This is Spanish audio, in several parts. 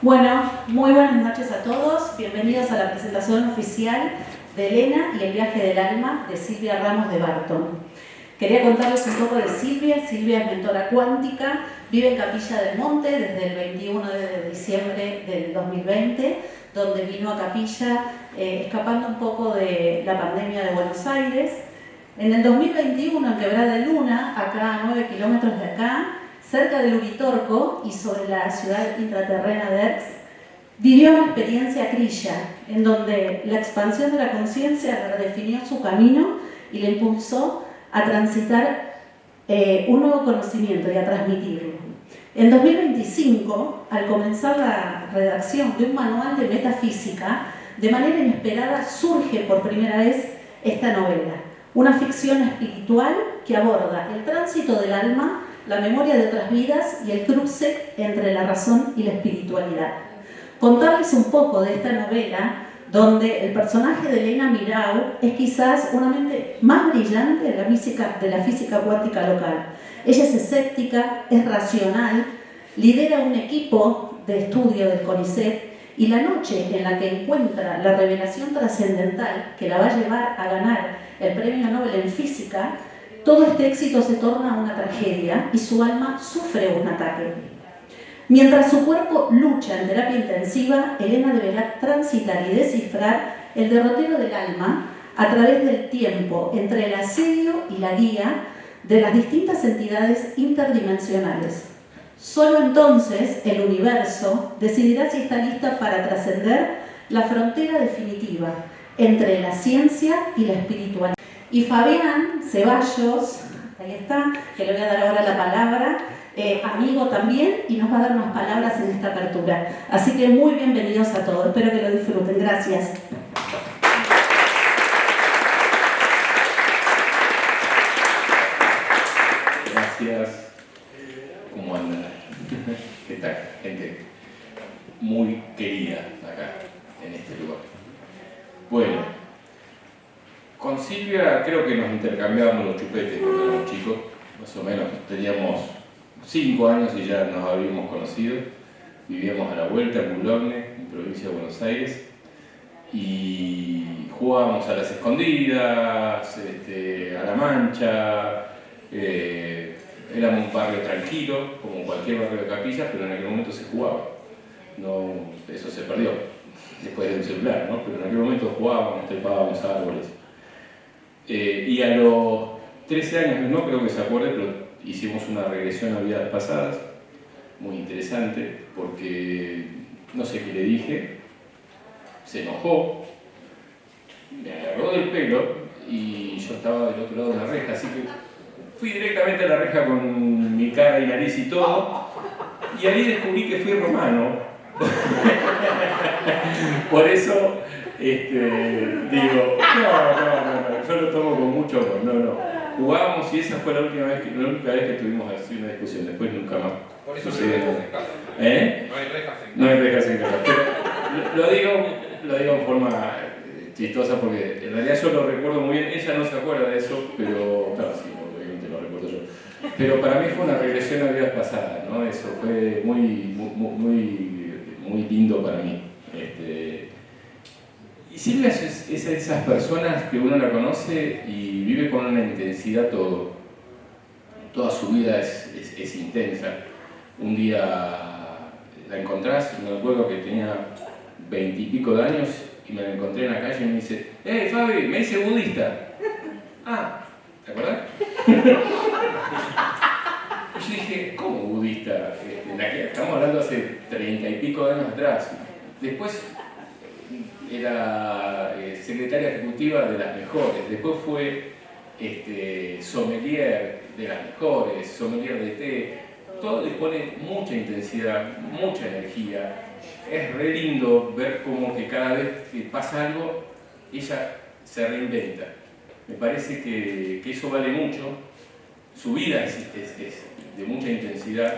Bueno, muy buenas noches a todos. Bienvenidos a la presentación oficial de Elena y el viaje del alma de Silvia Ramos de Barton. Quería contarles un poco de Silvia. Silvia es mentora cuántica, vive en Capilla del Monte desde el 21 de diciembre del 2020, donde vino a Capilla escapando un poco de la pandemia de Buenos Aires. En el 2021, en Quebrada de Luna, acá a 9 kilómetros de acá, cerca del Uritorco y sobre la ciudad intraterrena de Erx, vivió una experiencia crilla, en donde la expansión de la conciencia redefinió su camino y le impulsó a transitar un nuevo conocimiento y a transmitirlo. En 2025, al comenzar la redacción de un manual de metafísica, de manera inesperada surge por primera vez esta novela, una ficción espiritual que aborda el tránsito del alma, la memoria de otras vidas y el cruce entre la razón y la espiritualidad. Contarles un poco de esta novela, donde el personaje de Elena Mirau es quizás una mente más brillante de la física cuántica local. Ella es escéptica, es racional, lidera un equipo de estudio del CONICET y la noche en la que encuentra la revelación trascendental que la va a llevar a ganar el Premio Nobel en Física, todo este éxito se torna una tragedia y su alma sufre un ataque. Mientras su cuerpo lucha en terapia intensiva, Elena deberá transitar y descifrar el derrotero del alma a través del tiempo entre el asedio y la guía de las distintas entidades interdimensionales. Solo entonces el universo decidirá si está lista para trascender la frontera definitiva entre la ciencia y la espiritualidad. Y Fabián Ceballos, ahí está, que le voy a dar ahora la palabra, amigo también, y nos va a dar unas palabras en esta apertura. Así que muy bienvenidos a todos, espero que lo disfruten. Gracias. Gracias. ¿Cómo andan? ¿Qué tal? Gente muy querida acá, en este lugar. Bueno. Con Silvia creo que nos intercambiábamos los chupetes cuando éramos chicos, más o menos. Teníamos 5 años y ya nos habíamos conocido. Vivíamos a la vuelta en Boulogne, en provincia de Buenos Aires, y jugábamos a las escondidas, a la mancha. Éramos un barrio tranquilo, como cualquier barrio de Capilla, pero en aquel momento se jugaba. No, eso se perdió después de un celular, ¿no? Pero en aquel momento jugábamos, trepábamos árboles. Y a los 13 años, no creo que se acuerde, pero hicimos una regresión a vidas pasadas, muy interesante, porque no sé qué le dije, se enojó, me agarró del pelo y yo estaba del otro lado de la reja, así que fui directamente a la reja con mi cara y nariz y todo, y ahí descubrí que fui romano. Por eso digo, no, yo lo tomo con mucho amor, no. Jugábamos y esa fue la única vez que tuvimos así una discusión, después nunca más. Por eso sucede nada en casa. No hay rejas en casa. Pero lo digo en forma chistosa porque en realidad yo lo recuerdo muy bien, ella no se acuerda de eso, pero claro, sí, obviamente lo recuerdo yo. Pero para mí fue una regresión a vidas pasadas, ¿no? Eso fue muy lindo para mí. Y Silvia es de esas personas que uno la conoce y vive con una intensidad todo. Toda su vida es intensa. Un día la encontrás, me acuerdo que tenía 20 y pico de años y me la encontré en la calle y me dice: ¡Hey Fabi, me hice budista! Ah, ¿te acuerdas? Y yo dije: ¿cómo budista? Estamos hablando hace 30 y pico de años atrás. Después era secretaria ejecutiva de las mejores, después fue sommelier de las mejores, sommelier de té. Todo le pone mucha intensidad, mucha energía. Es re lindo ver como que cada vez que pasa algo, ella se reinventa. Me parece que eso vale mucho. Su vida es de mucha intensidad.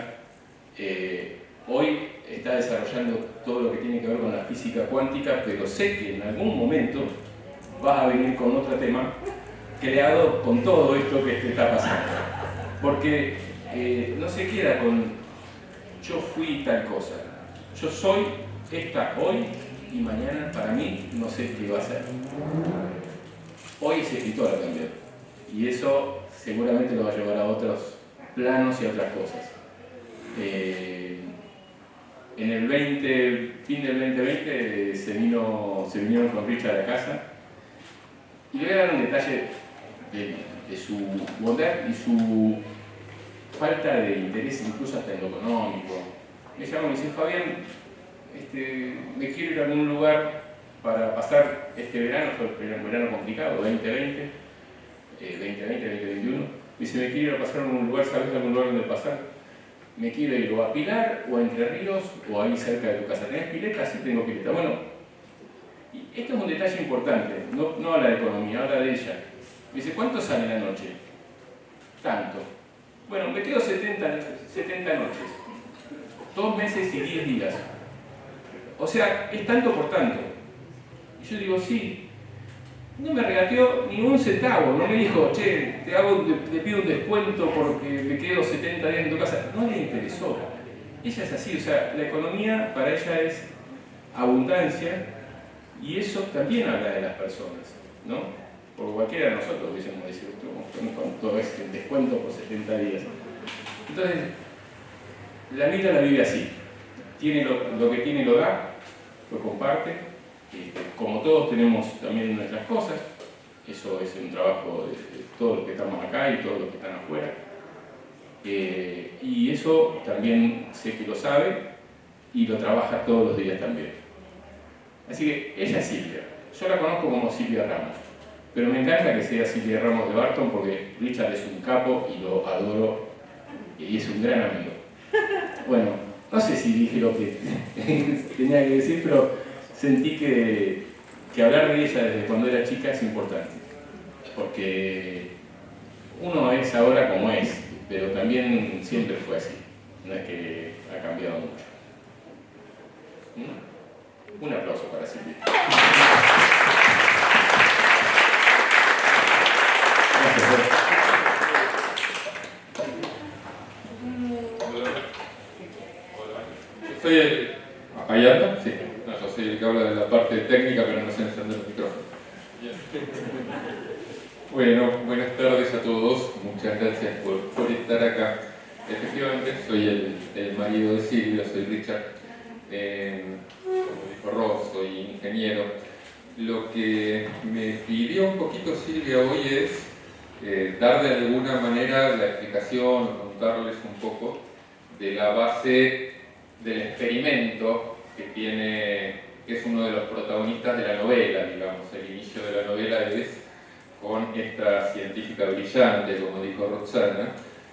Hoy está desarrollando todo lo que tiene que ver con la física cuántica, pero sé que en algún momento vas a venir con otro tema creado con todo esto que te está pasando. Porque no se queda con yo fui tal cosa. Yo soy esta hoy y mañana para mí no sé qué va a ser. Hoy es escritora también y eso seguramente lo va a llevar a otros planos y a otras cosas. En el fin del 2020 se vinieron con Richard a la casa y le voy a dar un detalle de su bondad y su falta de interés incluso hasta en lo económico. Me llama y me dice, Fabián, me quiero ir a algún lugar para pasar este verano, fue un verano complicado, 2020, 2021. Dice, me quiero ir a pasar a un lugar, ¿sabes algún lugar donde pasar? Me quiero ir o a Pilar, o a Entre Ríos, o ahí cerca de tu casa. ¿Tenés pileta? Sí, tengo pileta. Bueno, y esto es un detalle importante, no habla de economía, habla de ella. Me dice, ¿cuánto sale la noche? Tanto. Bueno, me quedo 70 noches. 2 meses y 10 días. O sea, es tanto por tanto. Y yo digo, sí. No me regateó ni un centavo, no me dijo, che, te pido un descuento porque me quedo 70 días en tu casa. No le interesó. Ella es así, o sea, la economía para ella es abundancia y eso también habla de las personas, ¿no? Porque cualquiera de nosotros hubiésemos decir, ¿cuánto es el descuento por 70 días? Entonces, la vida la vive así. Tiene lo que tiene lo da, lo comparte. Como todos tenemos también nuestras cosas, eso es un trabajo de todos los que estamos acá y todos los que están afuera. Y eso también sé que lo sabe y lo trabaja todos los días también. Así que ella es Silvia. Yo la conozco como Silvia Ramos, pero me encanta que sea Silvia Ramos de Barton porque Richard es un capo y lo adoro y es un gran amigo. Bueno, no sé si dije lo que tenía que decir, pero sentí que hablar de ella desde cuando era chica es importante, porque uno es ahora como es, pero también siempre fue así, no es que ha cambiado mucho. Un aplauso para Silvia. Gracias. Soy el... ¿Ahí anda? Sí. No, yo soy el que habla de la parte técnica, pero no sé encender los micrófonos. Bueno, buenas tardes a todos. Muchas gracias por estar acá. Efectivamente, soy el marido de Silvia, soy Richard. Como dijo Ross, soy ingeniero. Lo que me pidió un poquito Silvia hoy es dar de alguna manera la explicación o contarles un poco de la base del experimento que es uno de los protagonistas de la novela, digamos. El inicio de la novela es con esta científica brillante, como dijo Roxana,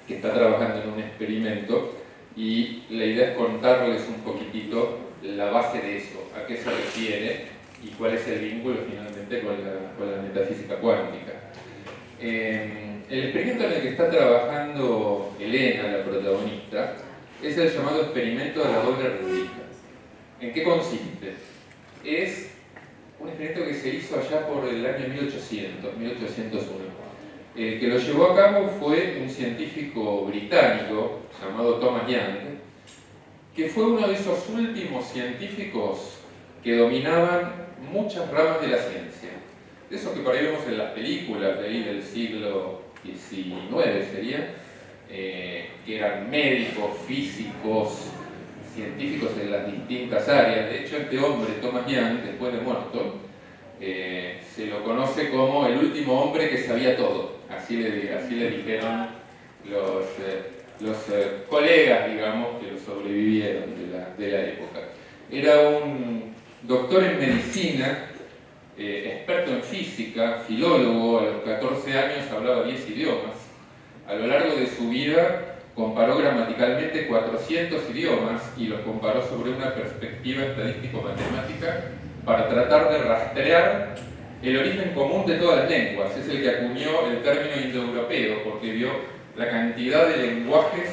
que está trabajando en un experimento y la idea es contarles un poquitito la base de eso, a qué se refiere y cuál es el vínculo finalmente con la metafísica cuántica. El experimento en el que está trabajando Elena, la protagonista, es el llamado experimento de la doble reducida. ¿En qué consiste? Es un experimento que se hizo allá por el año 1801. El que lo llevó a cabo fue un científico británico llamado Thomas Young, que fue uno de esos últimos científicos que dominaban muchas ramas de la ciencia. De esos que por ahí vemos en las películas de ahí del siglo XIX sería, que eran médicos, físicos, científicos en las distintas áreas. De hecho, este hombre, Thomas Young, después de muerto, se lo conoce como el último hombre que sabía todo. Así le dijeron los colegas, digamos, que lo sobrevivieron de la época. Era un doctor en medicina, experto en física, filólogo. A los 14 años hablaba 10 idiomas. A lo largo de su vida comparó gramaticalmente 400 idiomas y los comparó sobre una perspectiva estadístico-matemática para tratar de rastrear el origen común de todas las lenguas. Es el que acuñó el término indoeuropeo porque vio la cantidad de lenguajes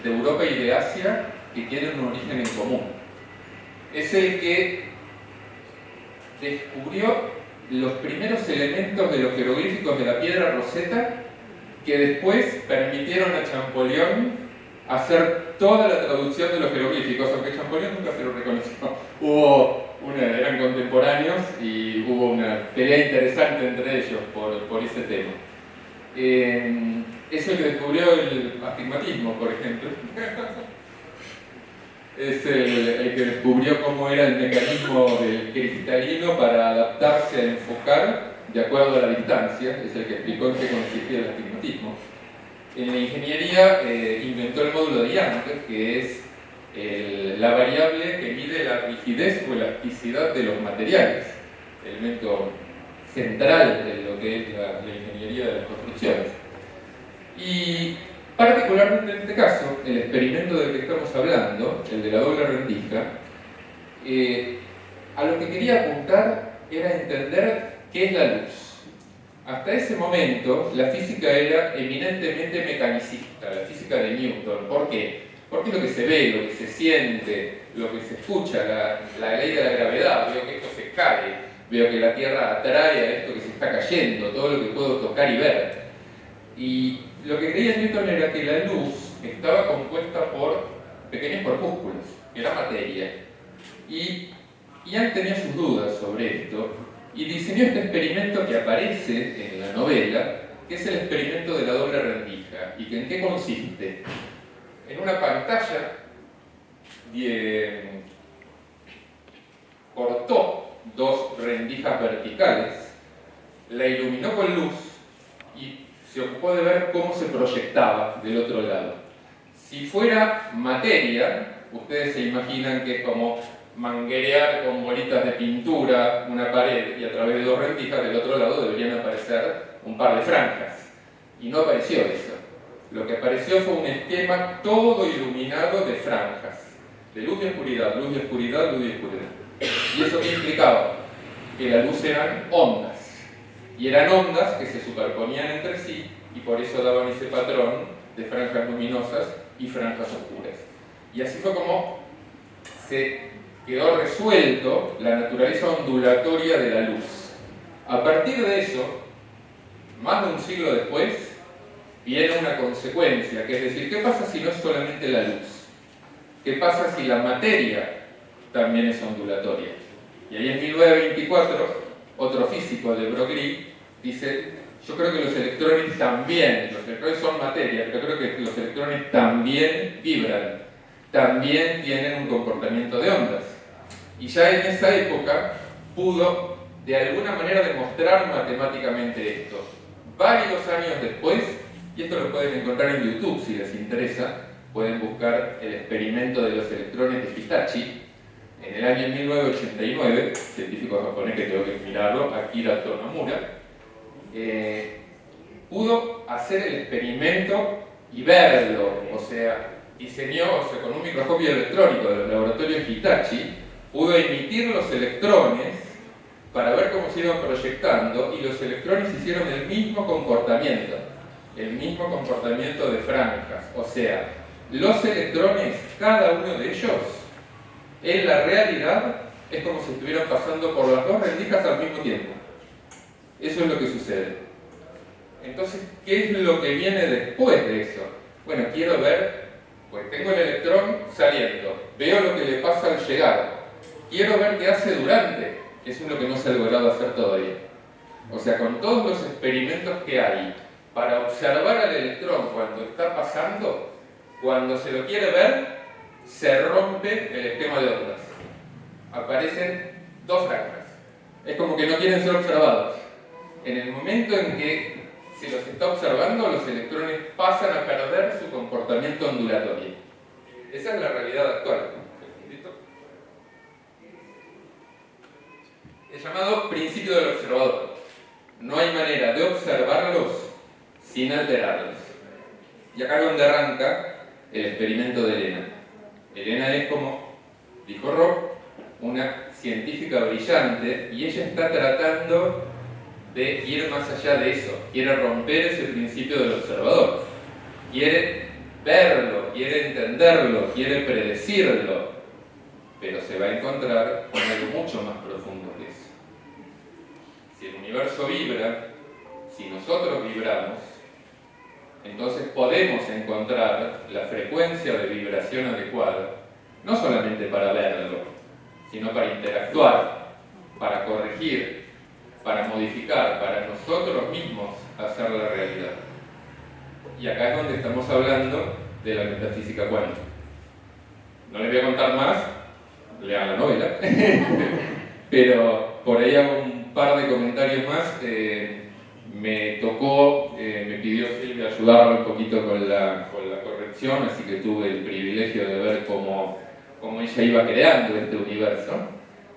de Europa y de Asia que tienen un origen en común. Es el que descubrió los primeros elementos de los jeroglíficos de la piedra Rosetta que después permitieron a Champollion hacer toda la traducción de los jeroglíficos, aunque Champollion nunca se lo reconoció. Eran contemporáneos y hubo una pelea interesante entre ellos por ese tema. Es el que descubrió el astigmatismo, por ejemplo. Es el que descubrió cómo era el mecanismo del cristalino para adaptarse a enfocar de acuerdo a la distancia. Es el que explicó en qué consistía el astigmatismo. En la ingeniería inventó el módulo de Young, que es la variable que mide la rigidez o elasticidad de los materiales, elemento central de lo que es la ingeniería de las construcciones. Y particularmente en este caso, el experimento del que estamos hablando, el de la doble rendija, a lo que quería apuntar era entender qué es la luz. Hasta ese momento, la física era eminentemente mecanicista, la física de Newton. ¿Por qué? Porque es lo que se ve, lo que se siente, lo que se escucha, la ley de la gravedad. Veo que esto se cae, veo que la Tierra atrae a esto que se está cayendo, todo lo que puedo tocar y ver. Y lo que creía Newton era que la luz estaba compuesta por pequeños corpúsculos, que era materia. Y Young tenía sus dudas sobre esto, y diseñó este experimento que aparece en la novela, que es el experimento de la doble rendija. ¿Y en qué consiste? En una pantalla cortó dos rendijas verticales, la iluminó con luz y se ocupó de ver cómo se proyectaba del otro lado. Si fuera materia, ustedes se imaginan que es como manguerear con bolitas de pintura una pared y a través de dos rendijas del otro lado deberían aparecer un par de franjas. Y no apareció eso. Lo que apareció fue un esquema todo iluminado de franjas, de luz y oscuridad, luz y oscuridad, luz y oscuridad. ¿Y eso qué implicaba? Que la luz eran ondas. Y eran ondas que se superponían entre sí y por eso daban ese patrón de franjas luminosas y franjas oscuras. Y así fue como se quedó resuelto la naturaleza ondulatoria de la luz. A partir de eso, más de un siglo después, viene una consecuencia, que es decir, ¿qué pasa si no es solamente la luz? ¿Qué pasa si la materia también es ondulatoria? Y ahí en 1924, otro físico de Broglie dice, yo creo que los electrones son materia, pero creo que los electrones también vibran, también tienen un comportamiento de ondas. Y ya en esa época pudo de alguna manera demostrar matemáticamente esto. Varios años después, y esto lo pueden encontrar en YouTube si les interesa, pueden buscar el experimento de los electrones de Hitachi. En el año 1989, científico japonés que tengo que mirarlo, Akira Tonomura, pudo hacer el experimento y verlo, o sea, diseñó, con un microscopio electrónico de los laboratorios Hitachi, pudo emitir los electrones para ver cómo se iban proyectando y los electrones hicieron el mismo comportamiento de franjas. O sea, los electrones, cada uno de ellos, en la realidad es como si estuvieran pasando por las dos rendijas al mismo tiempo. Eso es lo que sucede. Entonces, ¿qué es lo que viene después de eso? Bueno, quiero ver, pues tengo el electrón saliendo, veo lo que le pasa al llegar, quiero ver qué hace durante, eso es lo que no se ha logrado hacer todavía. O sea, con todos los experimentos que hay para observar al electrón cuando está pasando, cuando se lo quiere ver, se rompe el esquema de ondas. Aparecen dos franjas. Es como que no quieren ser observados. En el momento en que se los está observando, los electrones pasan a perder su comportamiento ondulatorio. Esa es la realidad actual. ¿Listo? Es llamado principio del observador. No hay manera de observarlos sin alterarlos. Y acá es donde arranca el experimento de Elena. Elena es, como dijo Rob, una científica brillante y ella está tratando de ir más allá de eso. Quiere romper ese principio del observador. Quiere verlo, quiere entenderlo, quiere predecirlo, pero se va a encontrar con algo mucho más profundo que eso. Si el universo vibra, si nosotros vibramos, Entonces podemos encontrar la frecuencia de vibración adecuada, no solamente para verlo, sino para interactuar, para corregir, para modificar, para nosotros mismos hacer la realidad. Y acá es donde estamos hablando de la metafísica cuántica. No les voy a contar más, lean la novela, pero por ahí hago un par de comentarios más. Me tocó, me pidió Silvia ayudarla un poquito con la corrección, así que tuve el privilegio de ver cómo ella iba creando este universo,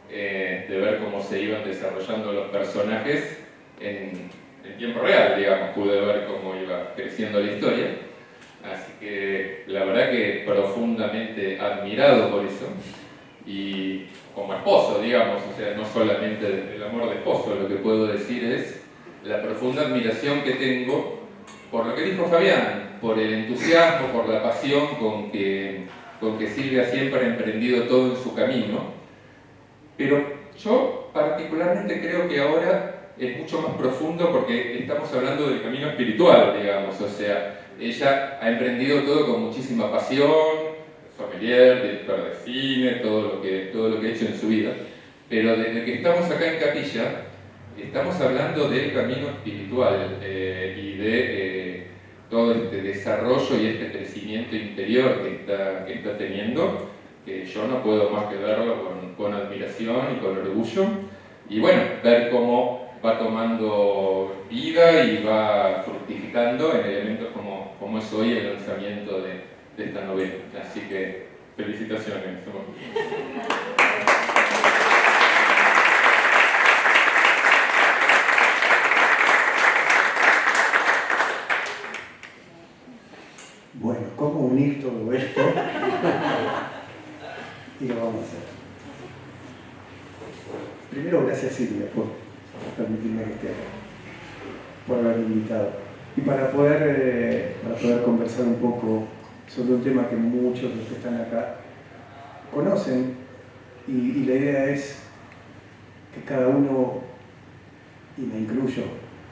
de ver cómo se iban desarrollando los personajes en tiempo real, digamos, pude ver cómo iba creciendo la historia. Así que la verdad que profundamente admirado por eso, y como esposo, digamos, o sea, no solamente el amor de esposo, lo que puedo decir es la profunda admiración que tengo por lo que dijo Fabián, por el entusiasmo, por la pasión con que Silvia siempre ha emprendido todo en su camino. Pero yo particularmente creo que ahora es mucho más profundo porque estamos hablando del camino espiritual, digamos, o sea, ella ha emprendido todo con muchísima pasión, familiar, director de cine, todo lo que ha hecho en su vida, pero desde que estamos acá en Capilla, estamos hablando del camino espiritual y de todo este desarrollo y este crecimiento interior que está teniendo, que yo no puedo más que verlo con admiración y con orgullo, y bueno, ver cómo va tomando vida y va fructificando en elementos como es hoy el lanzamiento de esta novela. Así que felicitaciones. Bueno, ¿cómo unir todo esto? Y lo vamos a hacer. Primero, gracias Silvia por permitirme que esté acá, por haberme invitado. Y para poder conversar un poco sobre un tema que muchos de los que están acá conocen, y la idea es que cada uno, y me incluyo,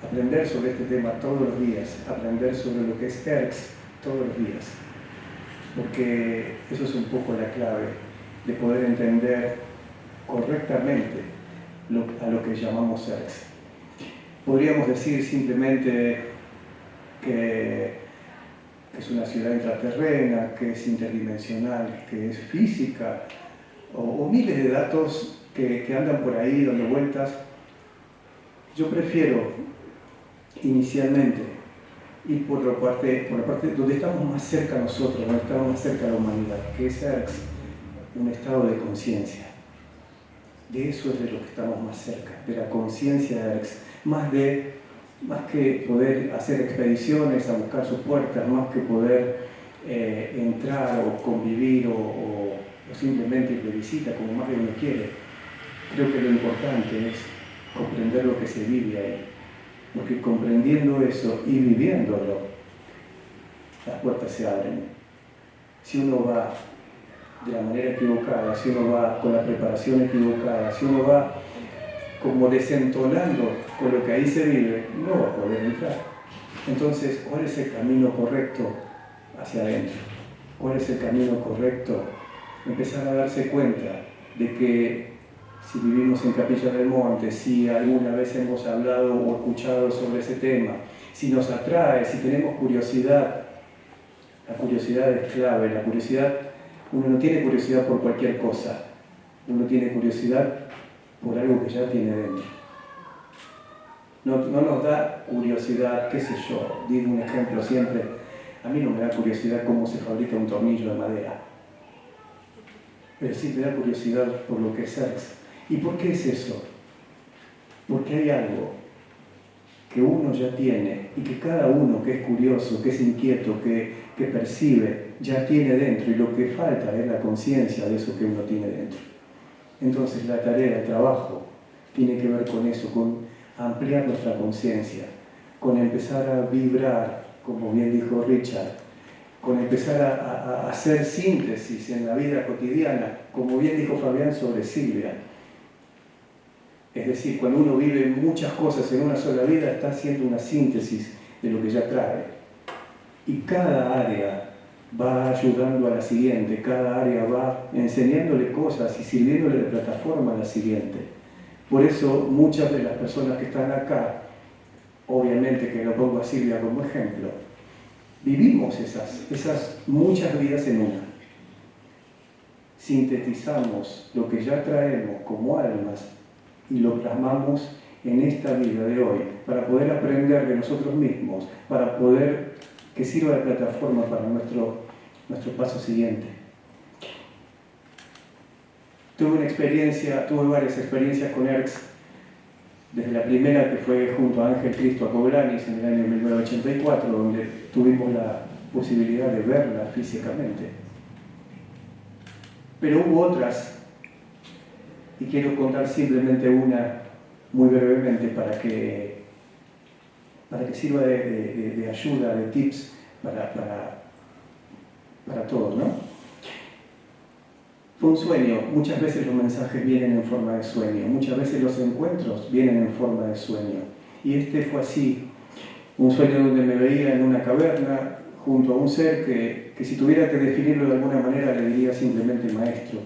aprender sobre este tema todos los días, aprender sobre lo que es ERCS todos los días, porque eso es un poco la clave de poder entender correctamente a lo que llamamos ERCS. Podríamos decir simplemente que es una ciudad intraterrena, que es interdimensional, que es física, o miles de datos que andan por ahí dando vueltas. Yo prefiero inicialmente ir por la parte donde estamos más cerca nosotros, donde estamos más cerca de la humanidad, que es ERCS, un estado de conciencia. De eso es de lo que estamos más cerca, de la conciencia de ERCS, más que poder hacer expediciones a buscar sus puertas, más que poder entrar o convivir o simplemente ir de visita, como más de uno quiere. Creo que lo importante es comprender lo que se vive ahí, porque comprendiendo eso y viviéndolo, las puertas se abren. Si uno va de la manera equivocada, si uno va con la preparación equivocada, si uno va como desentonando con lo que ahí se vive, no va a poder entrar. Entonces, ¿cuál es el camino correcto hacia adentro? ¿Cuál es el camino correcto? Empezar a darse cuenta de que si vivimos en Capilla del Monte, si alguna vez hemos hablado o escuchado sobre ese tema, si nos atrae, si tenemos curiosidad, la curiosidad es clave. La curiosidad, uno no tiene curiosidad por cualquier cosa, uno tiene curiosidad por algo que ya tiene dentro. No nos da curiosidad, qué sé yo, digo un ejemplo siempre, a mí no me da curiosidad cómo se fabrica un tornillo de madera, pero sí me da curiosidad por lo que es ERCS. ¿Y por qué es eso? Porque hay algo que uno ya tiene y que cada uno que es curioso, que es inquieto, que percibe, ya tiene dentro, y lo que falta es la conciencia de eso que uno tiene dentro. Entonces la tarea, el trabajo, tiene que ver con eso, con ampliar nuestra conciencia, con empezar a vibrar, como bien dijo Richard, con empezar a hacer síntesis en la vida cotidiana, como bien dijo Fabián sobre Silvia. Es decir, cuando uno vive muchas cosas en una sola vida, está haciendo una síntesis de lo que ya trae. y cada área va ayudando a la siguiente, cada área va enseñándole cosas y sirviéndole de plataforma a la siguiente. Por eso muchas de las personas que están acá, obviamente que lo pongo a Silvia como ejemplo, vivimos esas muchas vidas en una. Sintetizamos lo que ya traemos como almas y lo plasmamos en esta vida de hoy, para poder aprender de nosotros mismos, para poder que sirva de plataforma para nuestro paso siguiente. Tuve varias experiencias con ERCS, desde la primera que fue junto a Ángel Cristo a Coblanis en el año 1984, donde tuvimos la posibilidad de verla físicamente. Pero hubo otras, y quiero contar simplemente una muy brevemente para que sirva de ayuda, de tips para todos, ¿no? Fue un sueño. Muchas veces los mensajes vienen en forma de sueño, muchas veces los encuentros vienen en forma de sueño. Y este fue así, un sueño donde me veía en una caverna junto a un ser que si tuviera que definirlo de alguna manera le diría simplemente maestro,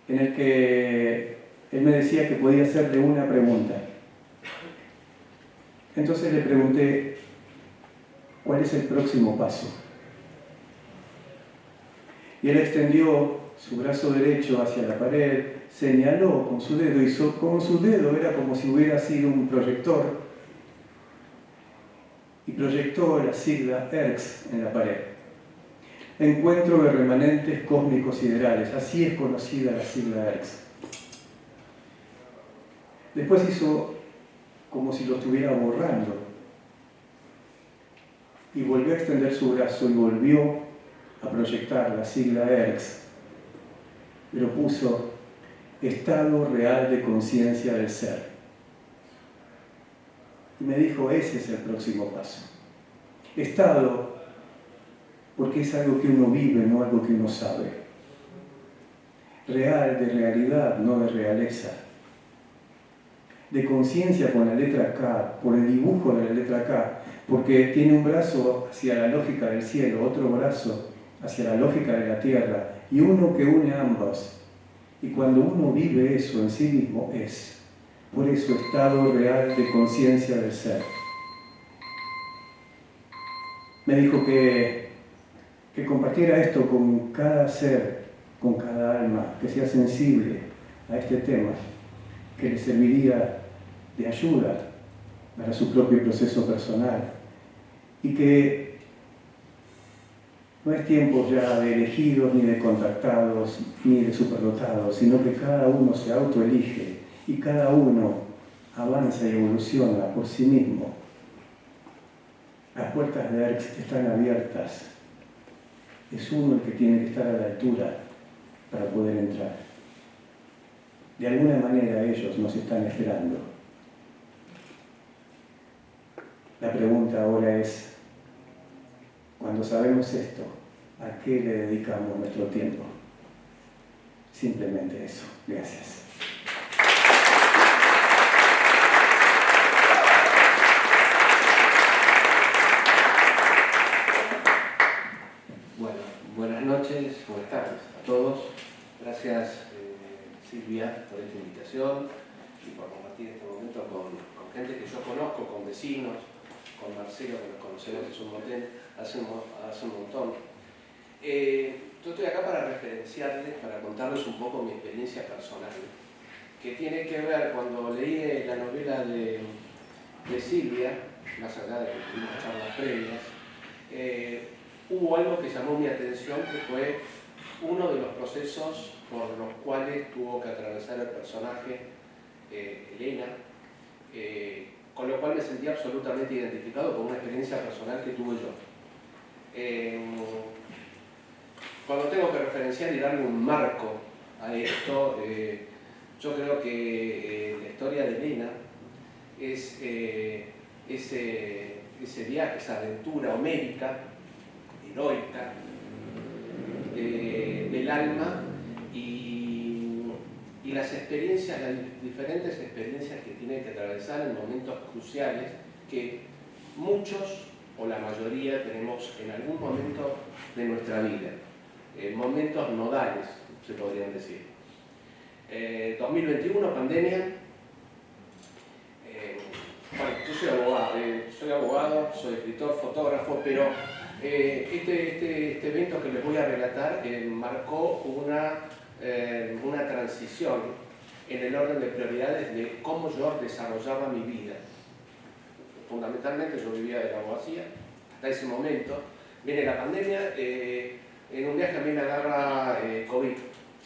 en el que él me decía que podía hacerle una pregunta. Entonces le pregunté, ¿cuál es el próximo paso? Y él extendió su brazo derecho hacia la pared, señaló con su dedo, y con su dedo era como si hubiera sido un proyector, y proyectó la sigla ERCS en la pared. Encuentro de remanentes cósmicos siderales, así es conocida la sigla ERCS. Después hizo como si lo estuviera borrando, y volvió a extender su brazo y volvió a proyectar la sigla ERCS, pero puso estado real de conciencia del ser. Y me dijo, ese es el próximo paso. Estado, porque es algo que uno vive, no algo que uno sabe. Real, de realidad, no de realeza. De conciencia con la letra K, por el dibujo de la letra K, porque tiene un brazo hacia la lógica del cielo, otro brazo hacia la lógica de la tierra, y uno que une ambas. Y cuando uno vive eso en sí mismo es, por eso, estado real de conciencia del ser. Me dijo que compartiera esto con cada ser, con cada alma, que sea sensible a este tema, que le serviría de ayuda para su propio proceso personal, y que no es tiempo ya de elegidos, ni de contactados, ni de superdotados, sino que cada uno se autoelige y cada uno avanza y evoluciona por sí mismo. Las puertas de ERCS están abiertas. Es uno el que tiene que estar a la altura para poder entrar. De alguna manera ellos nos están esperando. La pregunta ahora es, cuando sabemos esto, ¿a qué le dedicamos nuestro tiempo? Simplemente eso. Gracias. Bueno, buenas noches, buenas tardes a todos. Gracias Silvia por esta invitación y por compartir este momento con gente que yo conozco, con vecinos, con Marcelo, que nos conocemos hace un montón. Yo estoy acá para referenciarles, para contarles un poco mi experiencia personal, que tiene que ver, cuando leí la novela de Silvia, más allá de que tuvimos charlas previas, hubo algo que llamó mi atención, que fue uno de los procesos por los cuales tuvo que atravesar el personaje Elena, con lo cual me sentí absolutamente identificado con una experiencia personal que tuve yo. Cuando tengo que referenciar y darle un marco a esto, yo creo que la historia de Elena es ese viaje, esa aventura homérica, heroica, del alma y las experiencias, las diferentes experiencias que tiene que atravesar en momentos cruciales que muchos o la mayoría tenemos en algún momento de nuestra vida, momentos nodales, se podrían decir. 2021, pandemia. Bueno, yo soy abogado, soy escritor, fotógrafo, pero este evento que les voy a relatar marcó una transición en el orden de prioridades de cómo yo desarrollaba mi vida. Fundamentalmente yo vivía de la abogacía hasta ese momento. Viene la pandemia, en un viaje a mí me agarra COVID,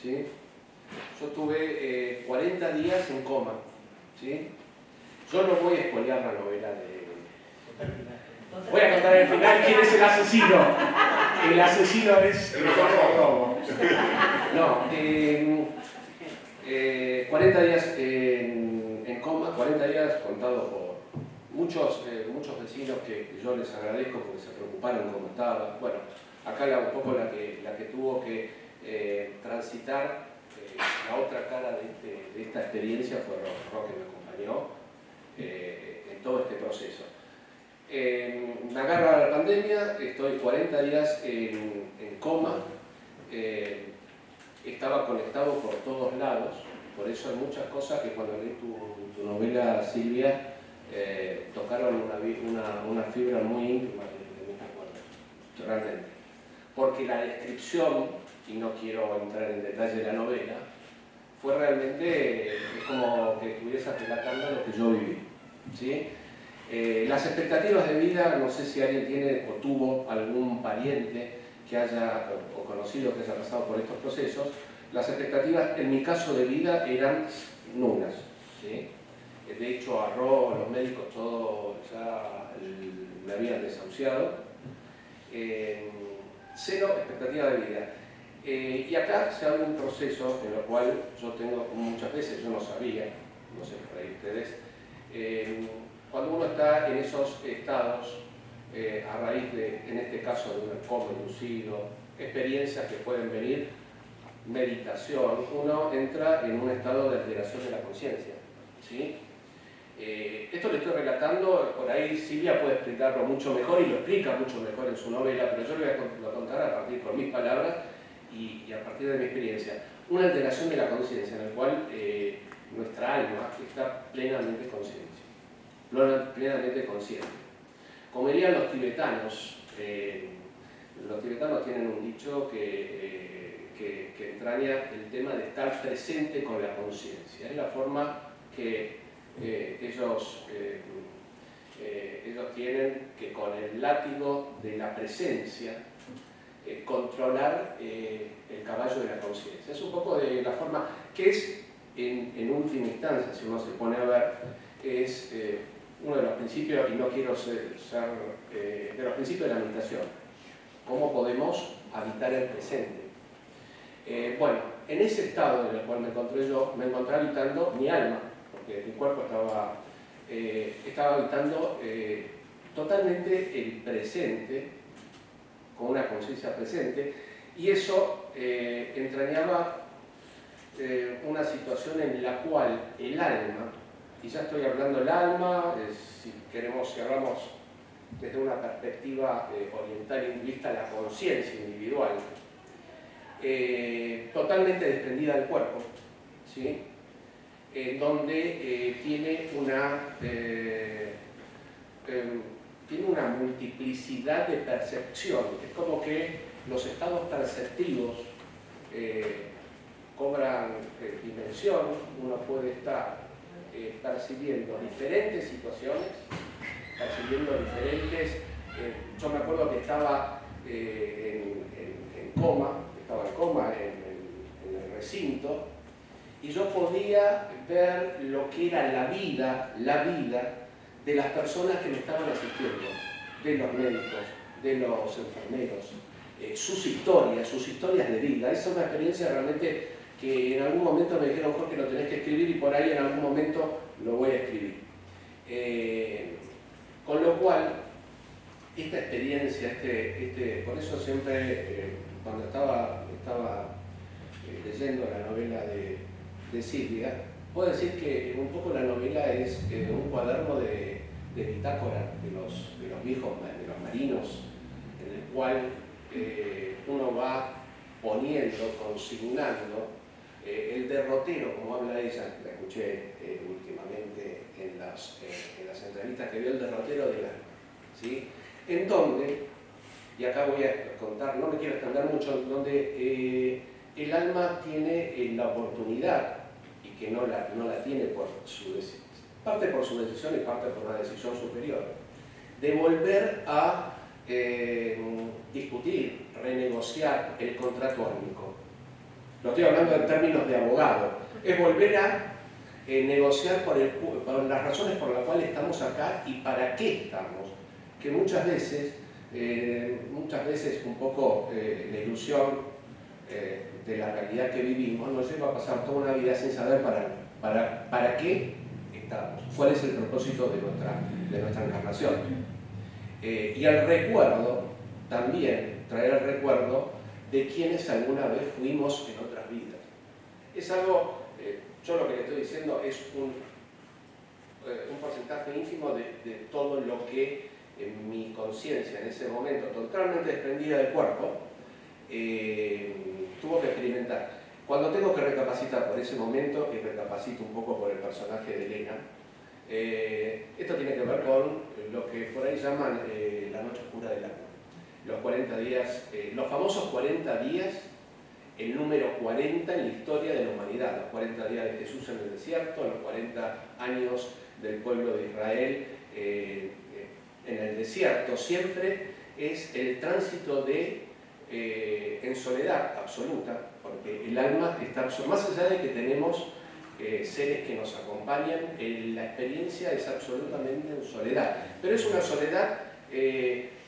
¿sí? Yo tuve 40 días en coma, ¿sí? Yo no voy a spoilear la novela de... Voy a contar el final quién es el asesino. El asesino es... El mejor robo. No, 40 días en coma, 40 días contados por muchos vecinos que yo les agradezco porque se preocuparon cómo estaba. Bueno, acá un poco la que tuvo que transitar la otra cara de esta experiencia fue Ro, que me acompañó en todo este proceso. Me agarra la pandemia, estoy 40 días en coma, estaba conectado por todos lados, por eso hay muchas cosas que cuando leí tu novela, Silvia, tocaron una fibra muy íntima de mis recuerdos, realmente. Porque la descripción, y no quiero entrar en detalle de la novela, fue realmente como que estuviese relatando lo que yo viví, ¿sí? Las expectativas de vida, no sé si alguien tiene o tuvo algún pariente que haya, o conocido que haya pasado por estos procesos, las expectativas en mi caso de vida eran nulas, ¿sí? De hecho a Ro, los médicos, todos ya me habían desahuciado. Cero expectativa de vida. Y acá se abre un proceso en el cual yo tengo, muchas veces yo no sabía, no sé por ahí ustedes, cuando uno está en esos estados, a raíz de, en este caso, de un coma inducido, experiencias que pueden venir, meditación, uno entra en un estado de alteración de la conciencia, ¿sí? Esto le estoy relatando, por ahí Silvia puede explicarlo mucho mejor y lo explica mucho mejor en su novela, pero yo le voy a contar a partir por mis palabras y a partir de mi experiencia. Una alteración de la conciencia en la cual nuestra alma está plenamente consciente. Como dirían los tibetanos tienen un dicho que entraña el tema de estar presente con la conciencia. Es la forma que ellos tienen que con el látigo de la presencia controlar el caballo de la conciencia. Es un poco de la forma que es, en última instancia, si uno se pone a ver, es uno de los principios, y no quiero ser de los principios de la meditación, cómo podemos habitar el presente. Bueno, en ese estado en el cual me encontré yo, me encontré habitando mi alma, porque mi cuerpo estaba habitando totalmente el presente, con una conciencia presente, y eso entrañaba una situación en la cual el alma, y ya estoy hablando del alma, si hablamos desde una perspectiva oriental hinduista, la conciencia individual, totalmente desprendida del cuerpo, ¿sí? Donde tiene una multiplicidad de percepción. Es como que los estados perceptivos cobran dimensión. Uno puede estar percibiendo diferentes situaciones, percibiendo diferentes... yo me acuerdo que estaba en coma en el recinto, y yo podía ver lo que era la vida de las personas que me estaban asistiendo, de los médicos, de los enfermeros, sus historias de vida. Esa es una experiencia realmente que en algún momento me dijeron, Jorge, lo tenés que escribir, y por ahí en algún momento lo voy a escribir. Con lo cual, esta experiencia, por eso siempre, cuando estaba leyendo la novela de Silvia, puedo decir que un poco la novela es un cuaderno de de bitácora de los viejos, de los marinos, en el cual uno va poniendo, consignando el derrotero, como habla ella, la escuché últimamente en las entrevistas que vio, el derrotero del alma, ¿sí? En donde, y acá voy a contar, no me quiero extender mucho, donde el alma tiene la oportunidad, y que no la tiene por su decisión, parte por su decisión y parte por una decisión superior, de volver a discutir, renegociar el contrato álmico. Lo estoy hablando en términos de abogado. Es volver a negociar por las razones por las cuales estamos acá y para qué estamos. Que muchas veces un poco la ilusión de la realidad que vivimos nos lleva a pasar toda una vida sin saber para qué estamos, cuál es el propósito de nuestra encarnación. Y el recuerdo, también traer el recuerdo de quienes alguna vez fuimos en otras vidas. Es algo, yo lo que le estoy diciendo es un porcentaje ínfimo de todo lo que en mi conciencia en ese momento, totalmente desprendida del cuerpo, tuvo que experimentar. Cuando tengo que recapacitar por ese momento, y recapacito un poco por el personaje de Elena, esto tiene que ver con lo que por ahí llaman la noche oscura del alma. Los 40 días, los famosos 40 días, el número 40 en la historia de la humanidad, los 40 días de Jesús en el desierto, los 40 años del pueblo de Israel en el desierto, siempre es el tránsito en soledad absoluta, porque el alma está más allá de que tenemos seres que nos acompañan, la experiencia es absolutamente en soledad, pero es una soledad,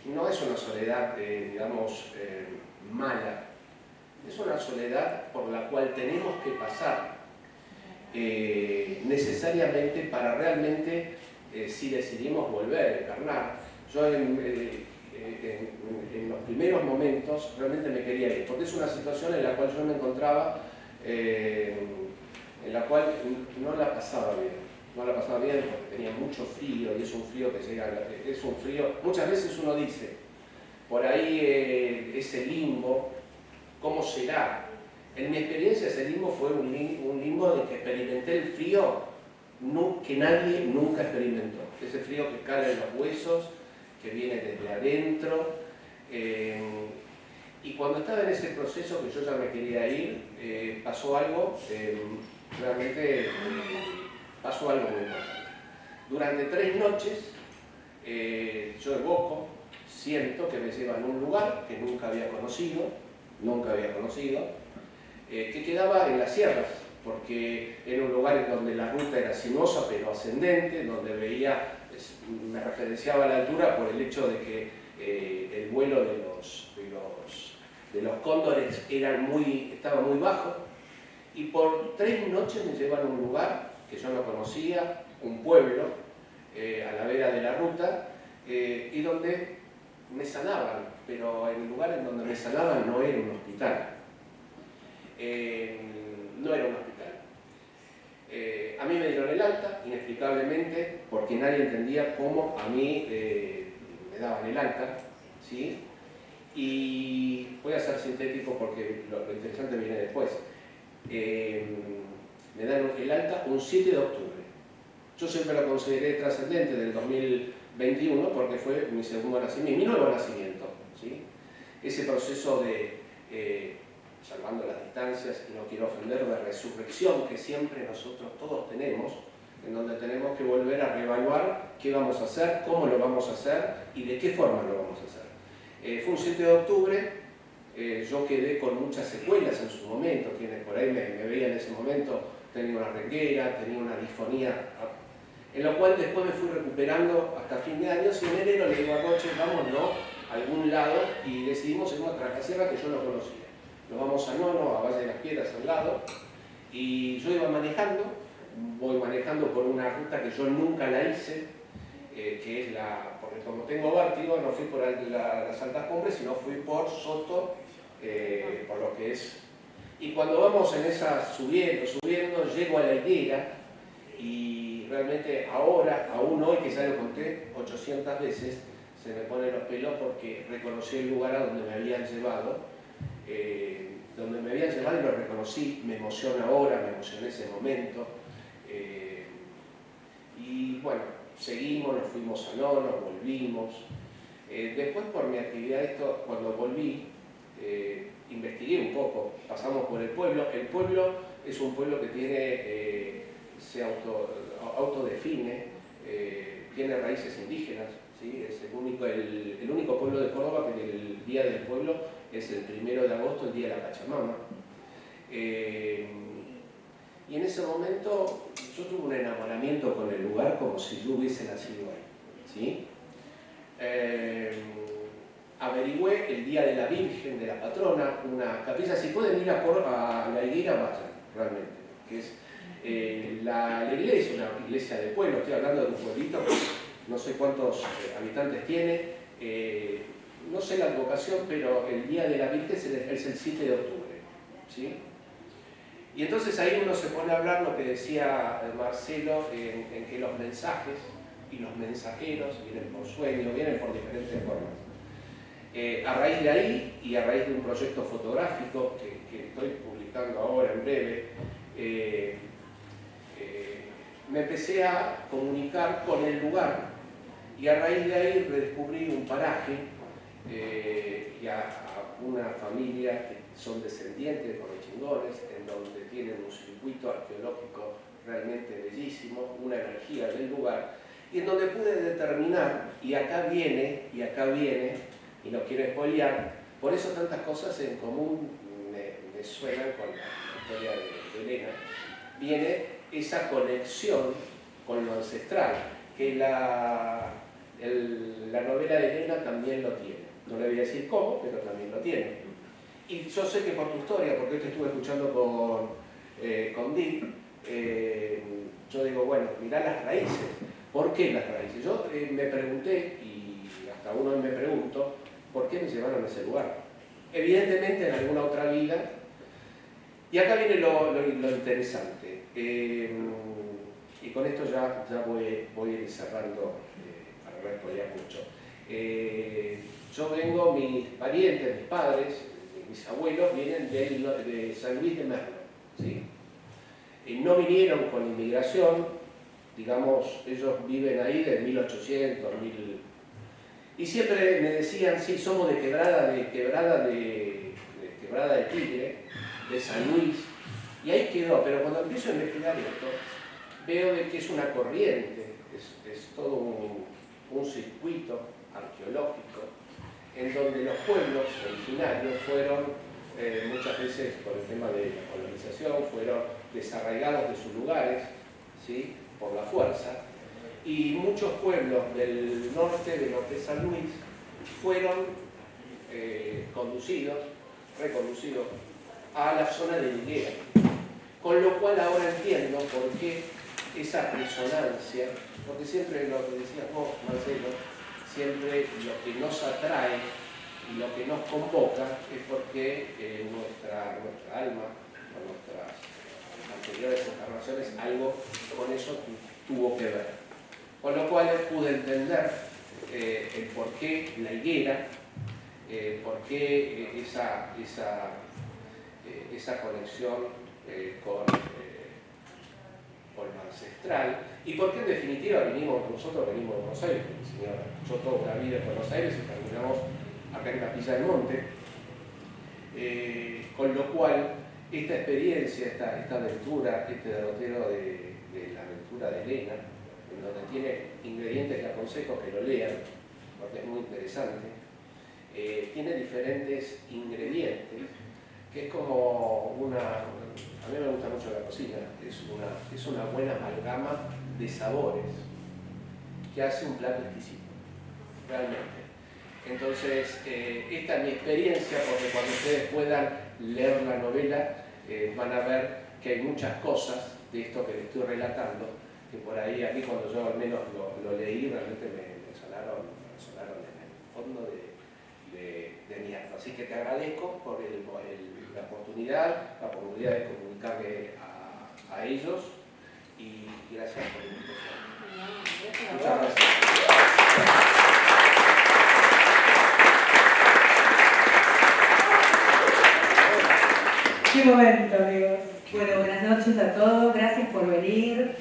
no es una soledad, digamos, mala, es una soledad por la cual tenemos que pasar necesariamente para realmente, si decidimos volver a encarnar. Yo en los primeros momentos realmente me quería ir, porque es una situación en la cual yo me encontraba, en la cual no la pasaba bien. No la pasaba bien porque tenía mucho frío y es un frío que llega, es un frío, muchas veces uno dice, por ahí ese limbo, ¿cómo será? En mi experiencia ese limbo fue un limbo de que experimenté el frío que nadie nunca experimentó. Ese frío que cae en los huesos, que viene desde adentro. Y cuando estaba en ese proceso que yo ya me quería ir, pasó algo, realmente pasó algo muy importante. Durante 3 noches yo evoco, siento que me llevan a un lugar que nunca había conocido, que quedaba en las sierras, porque era un lugar en donde la ruta era sinuosa pero ascendente, donde veía, me referenciaba a la altura por el hecho de que el vuelo de los cóndores estaba muy bajo, y por 3 noches me llevan a un lugar que yo no conocía, un pueblo a la vera de la ruta, y donde me sanaban, pero el lugar en donde me sanaban no era un hospital. A mí me dieron el alta, inexplicablemente, porque nadie entendía cómo a mí me daban el alta, ¿sí? Y voy a ser sintético porque lo interesante viene después. Me dan el alta un 7 de octubre. Yo siempre lo consideré trascendente del 2021 porque fue mi segundo nacimiento, mi nuevo nacimiento, ¿sí? Ese proceso de, salvando las distancias, y no quiero ofender, de resurrección que siempre nosotros todos tenemos, en donde tenemos que volver a reevaluar qué vamos a hacer, cómo lo vamos a hacer y de qué forma lo vamos a hacer. Fue un 7 de octubre, yo quedé con muchas secuelas en su momento, quienes por ahí me veían en ese momento, tenía una renguera, tenía una disfonía, en lo cual después me fui recuperando hasta fin de año, y en enero le digo a Roche, vámonos a algún lado, y decidimos irnos a Trascasierra, que yo no conocía. Nos vamos a Nono, a Valle de las Piedras al lado, y yo iba manejando, voy manejando por una ruta que yo nunca la hice, que es porque como tengo vértigo, no fui por las altas cumbres, sino fui por Soto, por lo que es. Y cuando vamos en esa subiendo, llego a la higuera, y realmente ahora, aún hoy que ya lo conté 800 veces, se me ponen los pelos porque reconocí el lugar a donde me habían llevado, y lo reconocí, me emociona ahora, me emocioné ese momento, y bueno, seguimos, nos fuimos a Nono, volvimos. Después por mi actividad, cuando volví, investigué un poco, pasamos por el pueblo. El pueblo es un pueblo que tiene, se autodefine, tiene raíces indígenas, ¿sí? Es el único pueblo de Córdoba que el Día del Pueblo es el 1 de agosto, el Día de la Pachamama. Y en ese momento yo tuve un enamoramiento con el lugar como si yo hubiese nacido ahí, ¿sí? Averigüé el Día de la Virgen, de la Patrona, una capilla. Si pueden ir a la Higuera, vayan, realmente, que es la iglesia, una iglesia de pueblo. Estoy hablando de un pueblito, no sé cuántos habitantes tiene, no sé la advocación, pero el Día de la Virgen es el 7 de octubre, ¿sí? Y entonces ahí uno se pone a hablar lo que decía Marcelo, en que los mensajes y los mensajeros vienen por sueño, vienen por diferentes formas. A raíz de ahí, y a raíz de un proyecto fotográfico que estoy publicando ahora en breve, me empecé a comunicar con el lugar, y a raíz de ahí redescubrí un paraje y a una familia que son descendientes de correchingones, en donde tienen un circuito arqueológico realmente bellísimo, una energía del lugar, y en donde pude determinar, y acá viene, y no quiero spoilear, por eso tantas cosas en común me suenan con la historia de Elena, viene esa conexión con lo ancestral, que la novela de Elena también lo tiene. No le voy a decir cómo, pero también lo tiene. Y yo sé que por tu historia, porque hoy te estuve escuchando con Dick, yo digo, bueno, mirá las raíces. ¿Por qué las raíces? Yo me pregunté, y hasta aún hoy me pregunto, ¿por qué me llevaron a ese lugar? Evidentemente en alguna otra vida. Y acá viene lo interesante. Y con esto ya voy a ir cerrando, para no spoilear mucho. Yo vengo, mis parientes, mis padres, mis abuelos vienen de San Luis de Merlo, ¿sí? No vinieron con inmigración, digamos, ellos viven ahí de 1800, 1000, y siempre me decían, sí, somos de Quebrada de Tigre, de San Luis, y ahí quedó. Pero cuando empiezo a investigar esto, veo de que es una corriente, es todo un circuito arqueológico, en donde los pueblos originarios fueron, muchas veces por el tema de la colonización, fueron desarraigados de sus lugares, ¿sí? Por la fuerza, y muchos pueblos del norte de lo que es San Luis fueron reconducidos a la zona de Higuera, con lo cual ahora entiendo por qué esa resonancia, porque siempre lo que decías vos, Marcelo, siempre lo que nos atrae y lo que nos convoca es porque nuestra alma, con nuestras anteriores encarnaciones, algo con eso tuvo que ver. Con lo cual pude entender el por qué la higuera, por qué esa conexión con lo ancestral, y por qué en definitiva nosotros venimos de Buenos Aires, porque señora, yo toda una vida en Buenos Aires y terminamos acá en Capilla del Monte, con lo cual esta experiencia, esta aventura, este derrotero de la aventura de Elena, en donde tiene ingredientes que aconsejo que lo lean, porque es muy interesante, tiene diferentes ingredientes, que es como a mí me gusta mucho la cocina, es una buena amalgama de sabores que hace un plato exquisito, realmente. Entonces, esta es mi experiencia, porque cuando ustedes puedan leer la novela, van a ver que hay muchas cosas de esto que les estoy relatando, que por ahí, aquí cuando yo al menos lo leí, realmente me sonaron en el fondo de mi alma. Así que te agradezco por la oportunidad de comunicarme a ellos, y gracias por la invitación. Muchas gracias. Qué momento, amigos. Bueno, buenas noches a todos, gracias por venir.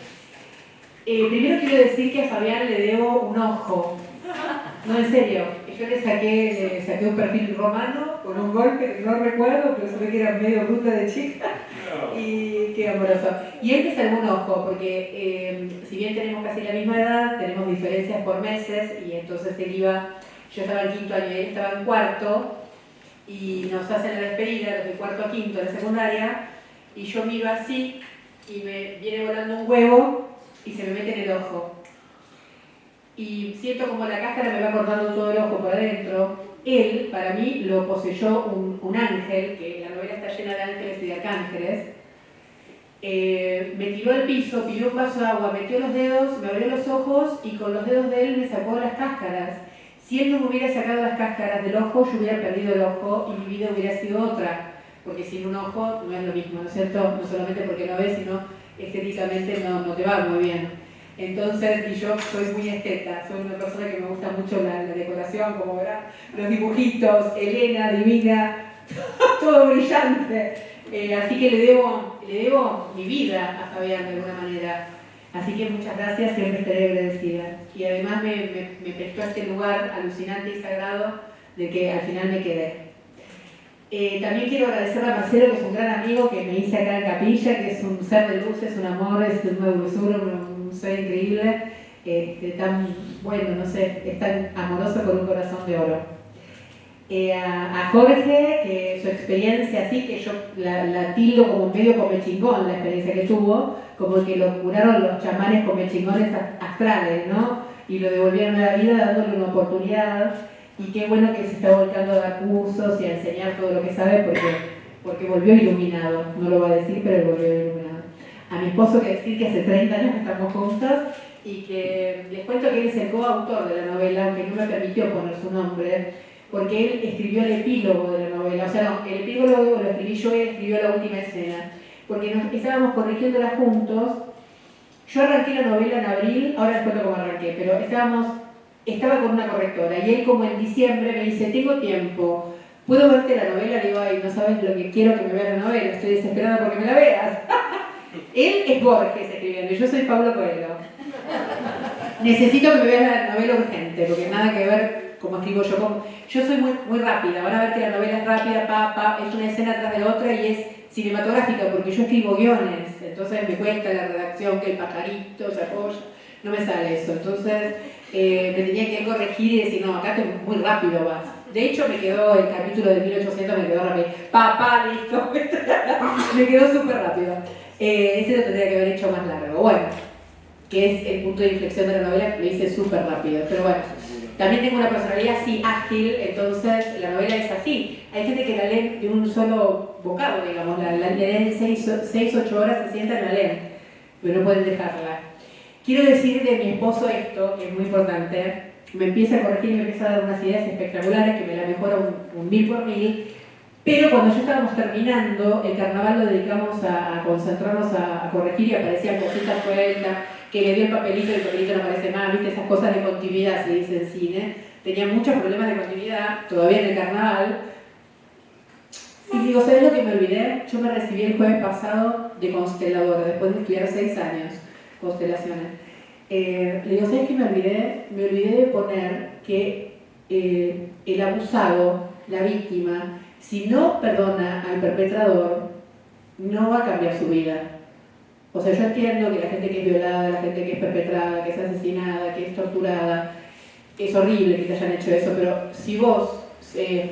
Primero quiero decir que a Fabián le debo un ojo. No, en serio. Yo le saqué un perfil romano con un golpe que no recuerdo, pero se ve que era medio bruta de chica. Y qué amoroso. Y él me salvó un ojo, porque si bien tenemos casi la misma edad, tenemos diferencias por meses, y entonces yo estaba en quinto año y él estaba en cuarto, y nos hacen la despedida, los de cuarto a quinto de la secundaria, y yo miro así, y me viene volando un huevo, y se me mete en el ojo. Y siento como la cáscara me va cortando todo el ojo por adentro. Él, para mí, lo poseyó un ángel, que la novela está llena de ángeles y de arcángeles. Me tiró al piso, pidió un vaso de agua, metió los dedos, me abrió los ojos y con los dedos de él me sacó las cáscaras. Si él no me hubiera sacado las cáscaras del ojo, yo hubiera perdido el ojo y mi vida hubiera sido otra. Porque sin un ojo no es lo mismo, ¿no es cierto? No solamente porque no ves, sino estéticamente no te va muy bien. Entonces, y yo soy muy esteta, soy una persona que me gusta mucho la decoración, como verán, los dibujitos, Elena, divina, todo brillante. Así que le debo mi vida a Fabián de alguna manera. Así que muchas gracias, siempre estaré agradecida. Y además me prestó este lugar alucinante y sagrado de que al final me quedé. También quiero agradecer a Marcelo, que es un gran amigo que me hice acá en Capilla, que es un ser de luz, es un amor, es una dulzura, un ser increíble, tan bueno, no sé, es tan amoroso con un corazón de oro. A Jorge, que su experiencia así, que yo la tildo como medio comechingón, la experiencia que tuvo, como que lo curaron los chamanes comechingones astrales, ¿no? Y lo devolvieron a la vida dándole una oportunidad. Y qué bueno que se está volcando a dar cursos y a enseñar todo lo que sabe porque volvió iluminado. No lo va a decir, pero volvió iluminado. A mi esposo que decir que hace 30 años que estamos juntos y que les cuento que él es el coautor de la novela, aunque no me permitió poner su nombre, porque él escribió el epílogo de la novela. O sea, no, el epílogo lo escribí yo, él escribió la última escena. Porque nos estábamos corrigiéndola juntos. Yo arranqué la novela en abril, ahora les cuento cómo arranqué, pero estaba con una correctora y él como en diciembre me dice, tengo tiempo, ¿puedo verte la novela? Le digo, ay, no sabes lo que quiero que me veas la novela, estoy desesperada porque me la veas. Él es Borges escribiendo y yo soy Pablo Coelho. Necesito que me veas la novela urgente, porque nada que ver como escribo yo. Yo soy muy rápida, van a ver que la novela es rápida, es una escena tras de la otra y es cinematográfica, porque yo escribo guiones, entonces me cuesta la redacción, que el pajarito se apoya, no me sale eso. Entonces me tenía que corregir y decir, no, acá muy rápido vas. De hecho me quedó el capítulo de 1800, me quedó rápido. Listo. Me quedó súper rápido. Ese lo tendría que haber hecho más largo. Bueno, que es el punto de inflexión de la novela, lo hice súper rápido. Pero bueno, también tengo una personalidad así ágil, entonces la novela es así. Hay gente que la lee de un solo bocado, digamos, la leen 6-8 horas, se sientan y la leen, pero no pueden dejarla. Quiero decir de mi esposo esto, que es muy importante. Me empieza a corregir y me empieza a dar unas ideas espectaculares que me la mejora un 1000 por 1000. Pero cuando ya estábamos terminando, el carnaval lo dedicamos a concentrarnos a corregir y aparecían cositas sueltas, que le dio el papelito y el papelito no aparece más, ¿viste? Esas cosas de continuidad se dice en cine. Tenía muchos problemas de continuidad, todavía en el carnaval. Y digo, ¿sabes lo que me olvidé? Yo me recibí el jueves pasado de consteladora, después de estudiar 6 años. Constelaciones. Le digo, ¿sabes qué me olvidé? Me olvidé de poner que el abusado, la víctima, si no perdona al perpetrador, no va a cambiar su vida. O sea, yo entiendo que la gente que es violada, la gente que es perpetrada, que es asesinada, que es torturada, es horrible que te hayan hecho eso, pero si vos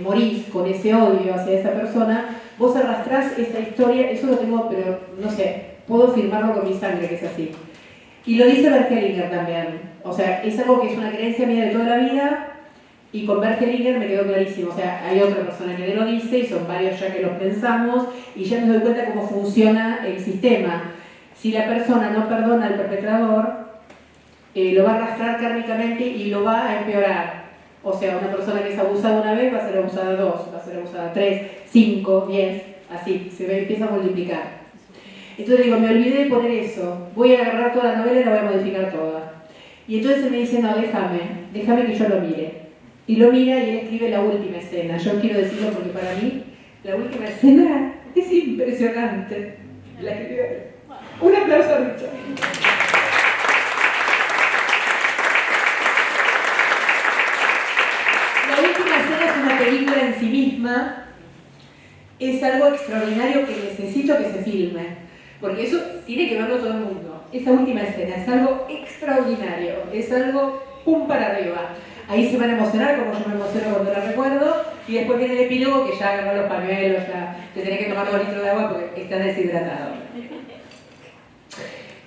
morís con ese odio hacia esa persona, vos arrastrás esa historia, eso lo tengo, pero no sé, puedo firmarlo con mi sangre que es así. Y lo dice Bergelinger también. O sea, es algo que es una creencia mía de toda la vida y con Bergelinger me quedó clarísimo. O sea, hay otra persona que lo dice y son varios ya que lo pensamos y ya me doy cuenta cómo funciona el sistema. Si la persona no perdona al perpetrador, lo va a arrastrar kármicamente y lo va a empeorar. O sea, una persona que es abusada una vez va a ser abusada 2, va a ser abusada 3, 5, 10, así, se empieza a multiplicar. Entonces digo, me olvidé de poner eso, voy a agarrar toda la novela y la voy a modificar toda. Y entonces él me dice, no, déjame que yo lo mire. Y lo mira y él escribe la última escena. Yo quiero decirlo porque para mí la última escena es impresionante. La escribió él. Un aplauso a Richard. La última escena es una película en sí misma. Es algo extraordinario que necesito que se filme. Porque eso tiene que verlo todo el mundo. Esa última escena es algo extraordinario. Es algo pum para arriba. Ahí se van a emocionar, como yo me emociono cuando la recuerdo, y después viene el epílogo que ya agarró los pañuelos, ya te tenés que tomar 2 litros de agua porque estás deshidratado.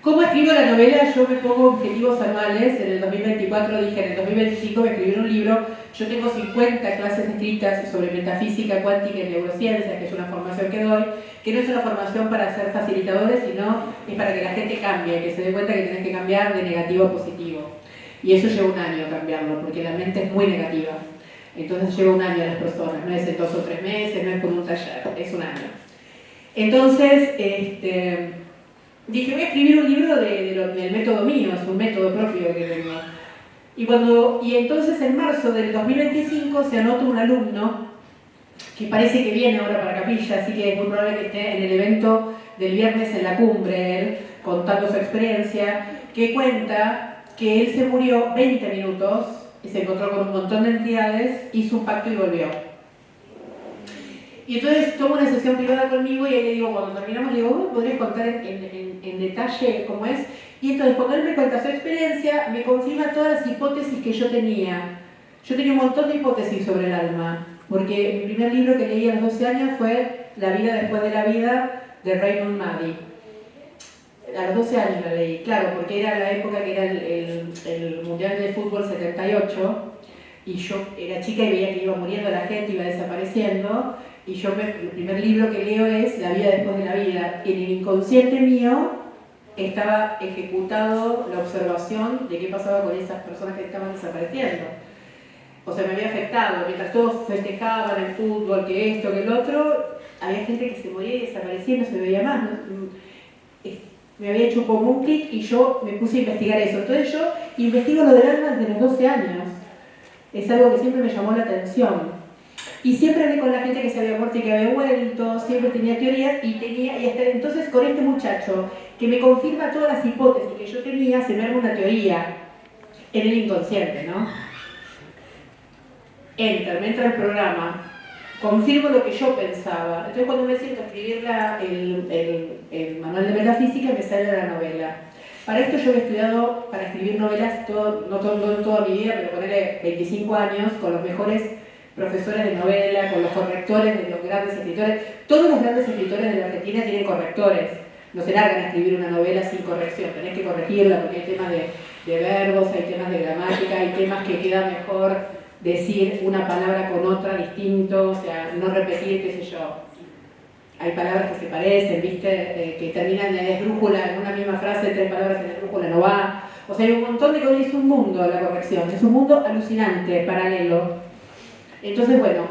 ¿Cómo escribo la novela? Yo me pongo objetivos anuales. En el 2024 dije, en el 2025 voy a escribir un libro. Yo tengo 50 clases escritas sobre metafísica cuántica y neurociencia, que es una formación que doy, que no es una formación para ser facilitadores, sino es para que la gente cambie, que se dé cuenta que tenés que cambiar de negativo a positivo. Y eso lleva un año cambiarlo, porque la mente es muy negativa. Entonces lleva un año a las personas, no es en 2 o 3 meses, no es con un taller, es un año. Entonces, dije, voy a escribir un libro del método mío, es un método propio que tengo. Y entonces en marzo del 2025 se anota un alumno que parece que viene ahora para Capilla, así que es muy probable que esté en el evento del viernes en la cumbre, él, contando su experiencia, que cuenta que él se murió 20 minutos y se encontró con un montón de entidades, hizo un pacto y volvió. Y entonces tomo una sesión privada conmigo y ahí le digo, cuando terminamos, le digo, ¿podrías contar en detalle cómo es? Y entonces cuando él me cuenta su experiencia, me confirma todas las hipótesis que yo tenía. Yo tenía un montón de hipótesis sobre el alma, porque mi primer libro que leí a los 12 años fue La vida después de la vida, de Raymond Moody. A los 12 años la leí, claro, porque era la época que era el Mundial de Fútbol 78, y yo era chica y veía que iba muriendo la gente, iba desapareciendo, y el primer libro que leo es La vida después de la vida. En el inconsciente mío estaba ejecutado la observación de qué pasaba con esas personas que estaban desapareciendo. O sea, me había afectado, mientras todos festejaban el fútbol, que esto, que el otro, había gente que se moría y desaparecía y no se veía más, ¿no? Me había hecho como un clic y yo me puse a investigar eso. Entonces yo investigo lo del alma desde los 12 años. Es algo que siempre me llamó la atención. Y siempre hablé con la gente que se había muerto y que había vuelto, siempre tenía teorías y hasta entonces con este muchacho que me confirma todas las hipótesis que yo tenía, se me arma una teoría en el inconsciente, ¿no? Me entra el programa, confirmo lo que yo pensaba. Entonces cuando me siento a escribir el manual de metafísica me sale la novela. Para esto yo he estudiado para escribir novelas, no toda mi vida, pero ponerle 25 años con los mejores profesores de novela, con los correctores de los grandes escritores. Todos los grandes escritores de la Argentina tienen correctores. No se largan a escribir una novela sin corrección, tenés que corregirla porque hay temas de verbos, hay temas de gramática, hay temas que queda mejor decir una palabra con otra distinto, o sea, no repetir, qué sé yo. Hay palabras que se parecen, ¿viste? Que terminan en esdrújula, en una misma frase, 3 palabras en esdrújula no va. O sea, hay un montón de cosas, es un mundo la corrección, es un mundo alucinante, paralelo. Entonces, bueno,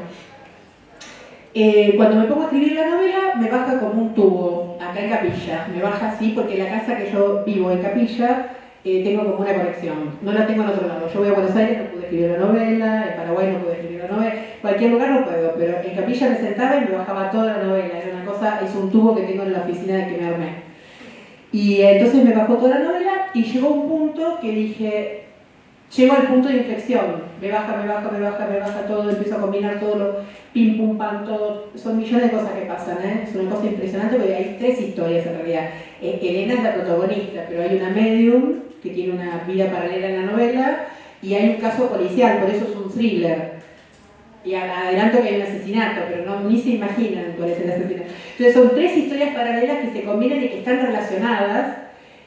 cuando me pongo a escribir la novela, me baja como un tubo, acá en Capilla. Me baja así porque la casa que yo vivo en Capilla, tengo como una conexión, no la tengo en otro lado. Yo voy a Buenos Aires, no pude escribir la novela, en Paraguay no pude escribir la novela, cualquier lugar no puedo, pero en Capilla me sentaba y me bajaba toda la novela, era una cosa, es un tubo que tengo en la oficina que me armé. Y entonces me bajó toda la novela y llegó un punto que dije, llego al punto de inflexión, me baja todo, empiezo a combinar todo lo pim pum pam, todo, son millones de cosas que pasan, es una cosa impresionante porque hay 3 historias en realidad. Elena es la protagonista, pero hay una medium que tiene una vida paralela en la novela y hay un caso policial, por eso es un thriller. Y adelanto que hay un asesinato, pero ni se imaginan cuál es el asesinato. Entonces son 3 historias paralelas que se combinan y que están relacionadas,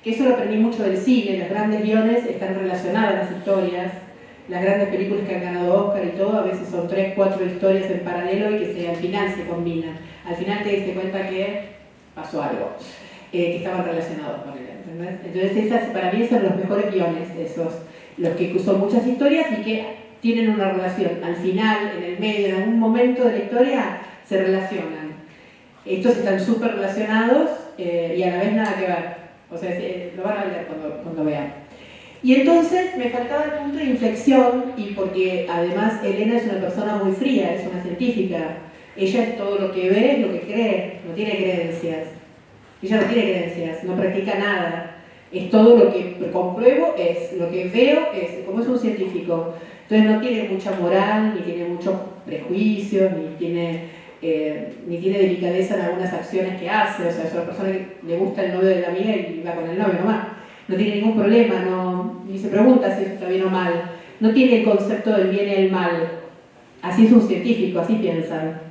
que eso lo aprendí mucho del cine, los grandes guiones están relacionadas las historias, las grandes películas que han ganado Oscar y todo, a veces son 3, 4 historias en paralelo y que al final se combinan. Al final te das cuenta que pasó algo, que estaban relacionados con él, ¿entendés? Entonces esas, para mí son los mejores guiones, esos, los que son muchas historias y que tienen una relación. Al final, en el medio, en algún momento de la historia, se relacionan. Estos están súper relacionados y a la vez nada que ver. O sea, lo van a ver cuando vean. Y entonces me faltaba el punto de inflexión, y porque además Elena es una persona muy fría, es una científica. Ella es todo lo que ve, es lo que cree, no tiene creencias. Ella no tiene creencias, no practica nada. Es todo lo que compruebo, es lo que veo, es como es un científico. Entonces no tiene mucha moral, ni tiene muchos prejuicios, ni tiene delicadeza en algunas acciones que hace. O sea, es una persona que le gusta el novio de la amiga y va con el novio nomás. No tiene ningún problema, ni se pregunta si eso está bien o mal. No tiene el concepto del bien y el mal. Así es un científico, así piensan.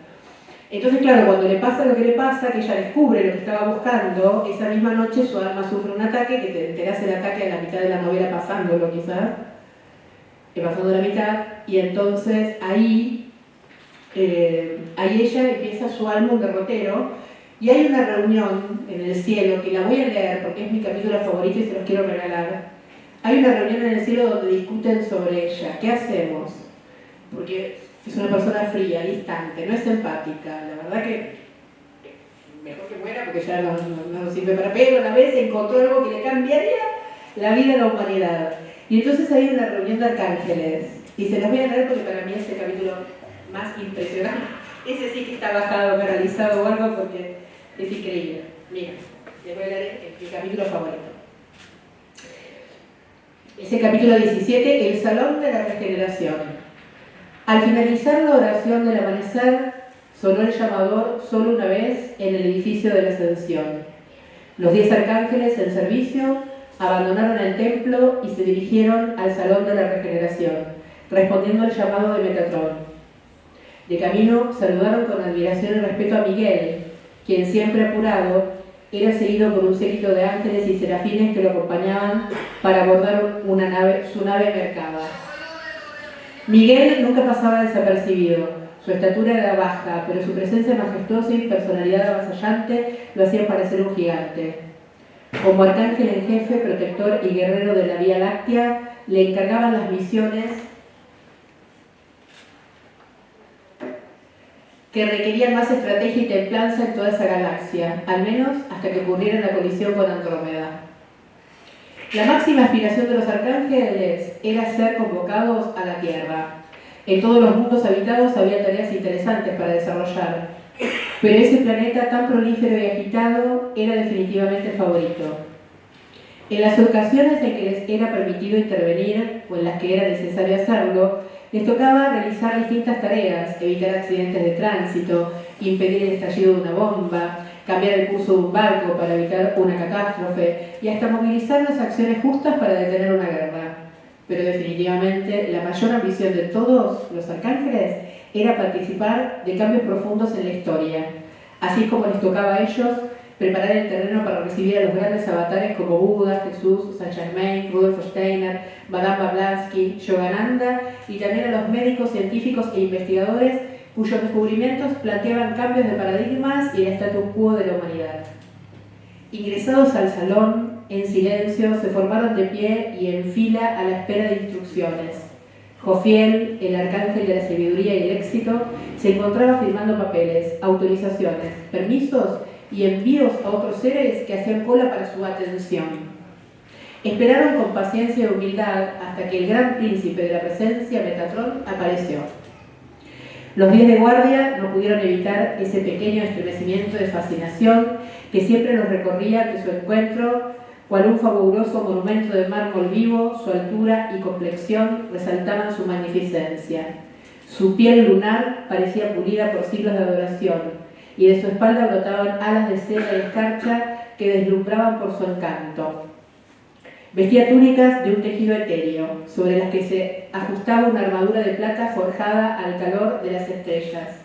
Entonces, claro, cuando le pasa lo que le pasa, que ella descubre lo que estaba buscando, esa misma noche su alma sufre un ataque, que te enterás el ataque a la mitad de la novela pasándolo quizás, pasando la mitad, y entonces ahí ella empieza su alma un derrotero, y hay una reunión en el cielo, que la voy a leer porque es mi capítulo favorito y se los quiero regalar. Hay una reunión en el cielo donde discuten sobre ella. ¿Qué hacemos? Porque es una persona fría, distante, no es empática. La verdad que mejor que muera porque ya no sirve para, pero a la vez encontró algo que le cambiaría la vida a la humanidad. Y entonces hay una reunión de arcángeles. Y se los voy a leer porque para mí es el capítulo más impresionante. Ese sí que está bajado, paralizado o algo porque es increíble. Mira, les voy a leer mi capítulo favorito. Es el capítulo 17, el Salón de la Regeneración. Al finalizar la oración del amanecer, sonó el llamador solo una vez en el edificio de la Ascensión. Los 10 arcángeles en servicio abandonaron el templo y se dirigieron al Salón de la Regeneración, respondiendo al llamado de Metatron. De camino saludaron con admiración y respeto a Miguel, quien siempre apurado era seguido por un séquito de ángeles y serafines que lo acompañaban para abordar su nave mercada. Miguel nunca pasaba desapercibido. Su estatura era baja, pero su presencia majestuosa y personalidad avasallante lo hacían parecer un gigante. Como arcángel en jefe, protector y guerrero de la Vía Láctea, le encargaban las misiones que requerían más estrategia y templanza en toda esa galaxia, al menos hasta que ocurriera la colisión con Andrómeda. La máxima aspiración de los arcángeles era ser convocados a la Tierra. En todos los mundos habitados había tareas interesantes para desarrollar, pero ese planeta tan prolífero y agitado era definitivamente el favorito. En las ocasiones en que les era permitido intervenir, o en las que era necesario hacerlo, les tocaba realizar distintas tareas: evitar accidentes de tránsito, impedir el estallido de una bomba, cambiar el curso de un barco para evitar una catástrofe y hasta movilizar las acciones justas para detener una guerra. Pero definitivamente la mayor ambición de todos los arcángeles era participar de cambios profundos en la historia, así como les tocaba a ellos preparar el terreno para recibir a los grandes avatares como Buda, Jesús, Saint Germain, Rudolf Steiner, Madame Blavatsky, Yogananda, y también a los médicos, científicos e investigadores cuyos descubrimientos planteaban cambios de paradigmas y el status quo de la humanidad. Ingresados al salón, en silencio, se formaron de pie y en fila a la espera de instrucciones. Jofiel, el arcángel de la sabiduría y el éxito, se encontraba firmando papeles, autorizaciones, permisos y envíos a otros seres que hacían cola para su atención. Esperaron con paciencia y humildad hasta que el gran príncipe de la presencia, Metatron, apareció. Los 10 de guardia no pudieron evitar ese pequeño estremecimiento de fascinación que siempre los recorría ante su encuentro, cual un fabuloso monumento de mármol vivo. Su altura y complexión resaltaban su magnificencia. Su piel lunar parecía pulida por siglos de adoración, y de su espalda brotaban alas de seda y escarcha que deslumbraban por su encanto. Vestía túnicas de un tejido etéreo, sobre las que se ajustaba una armadura de plata forjada al calor de las estrellas.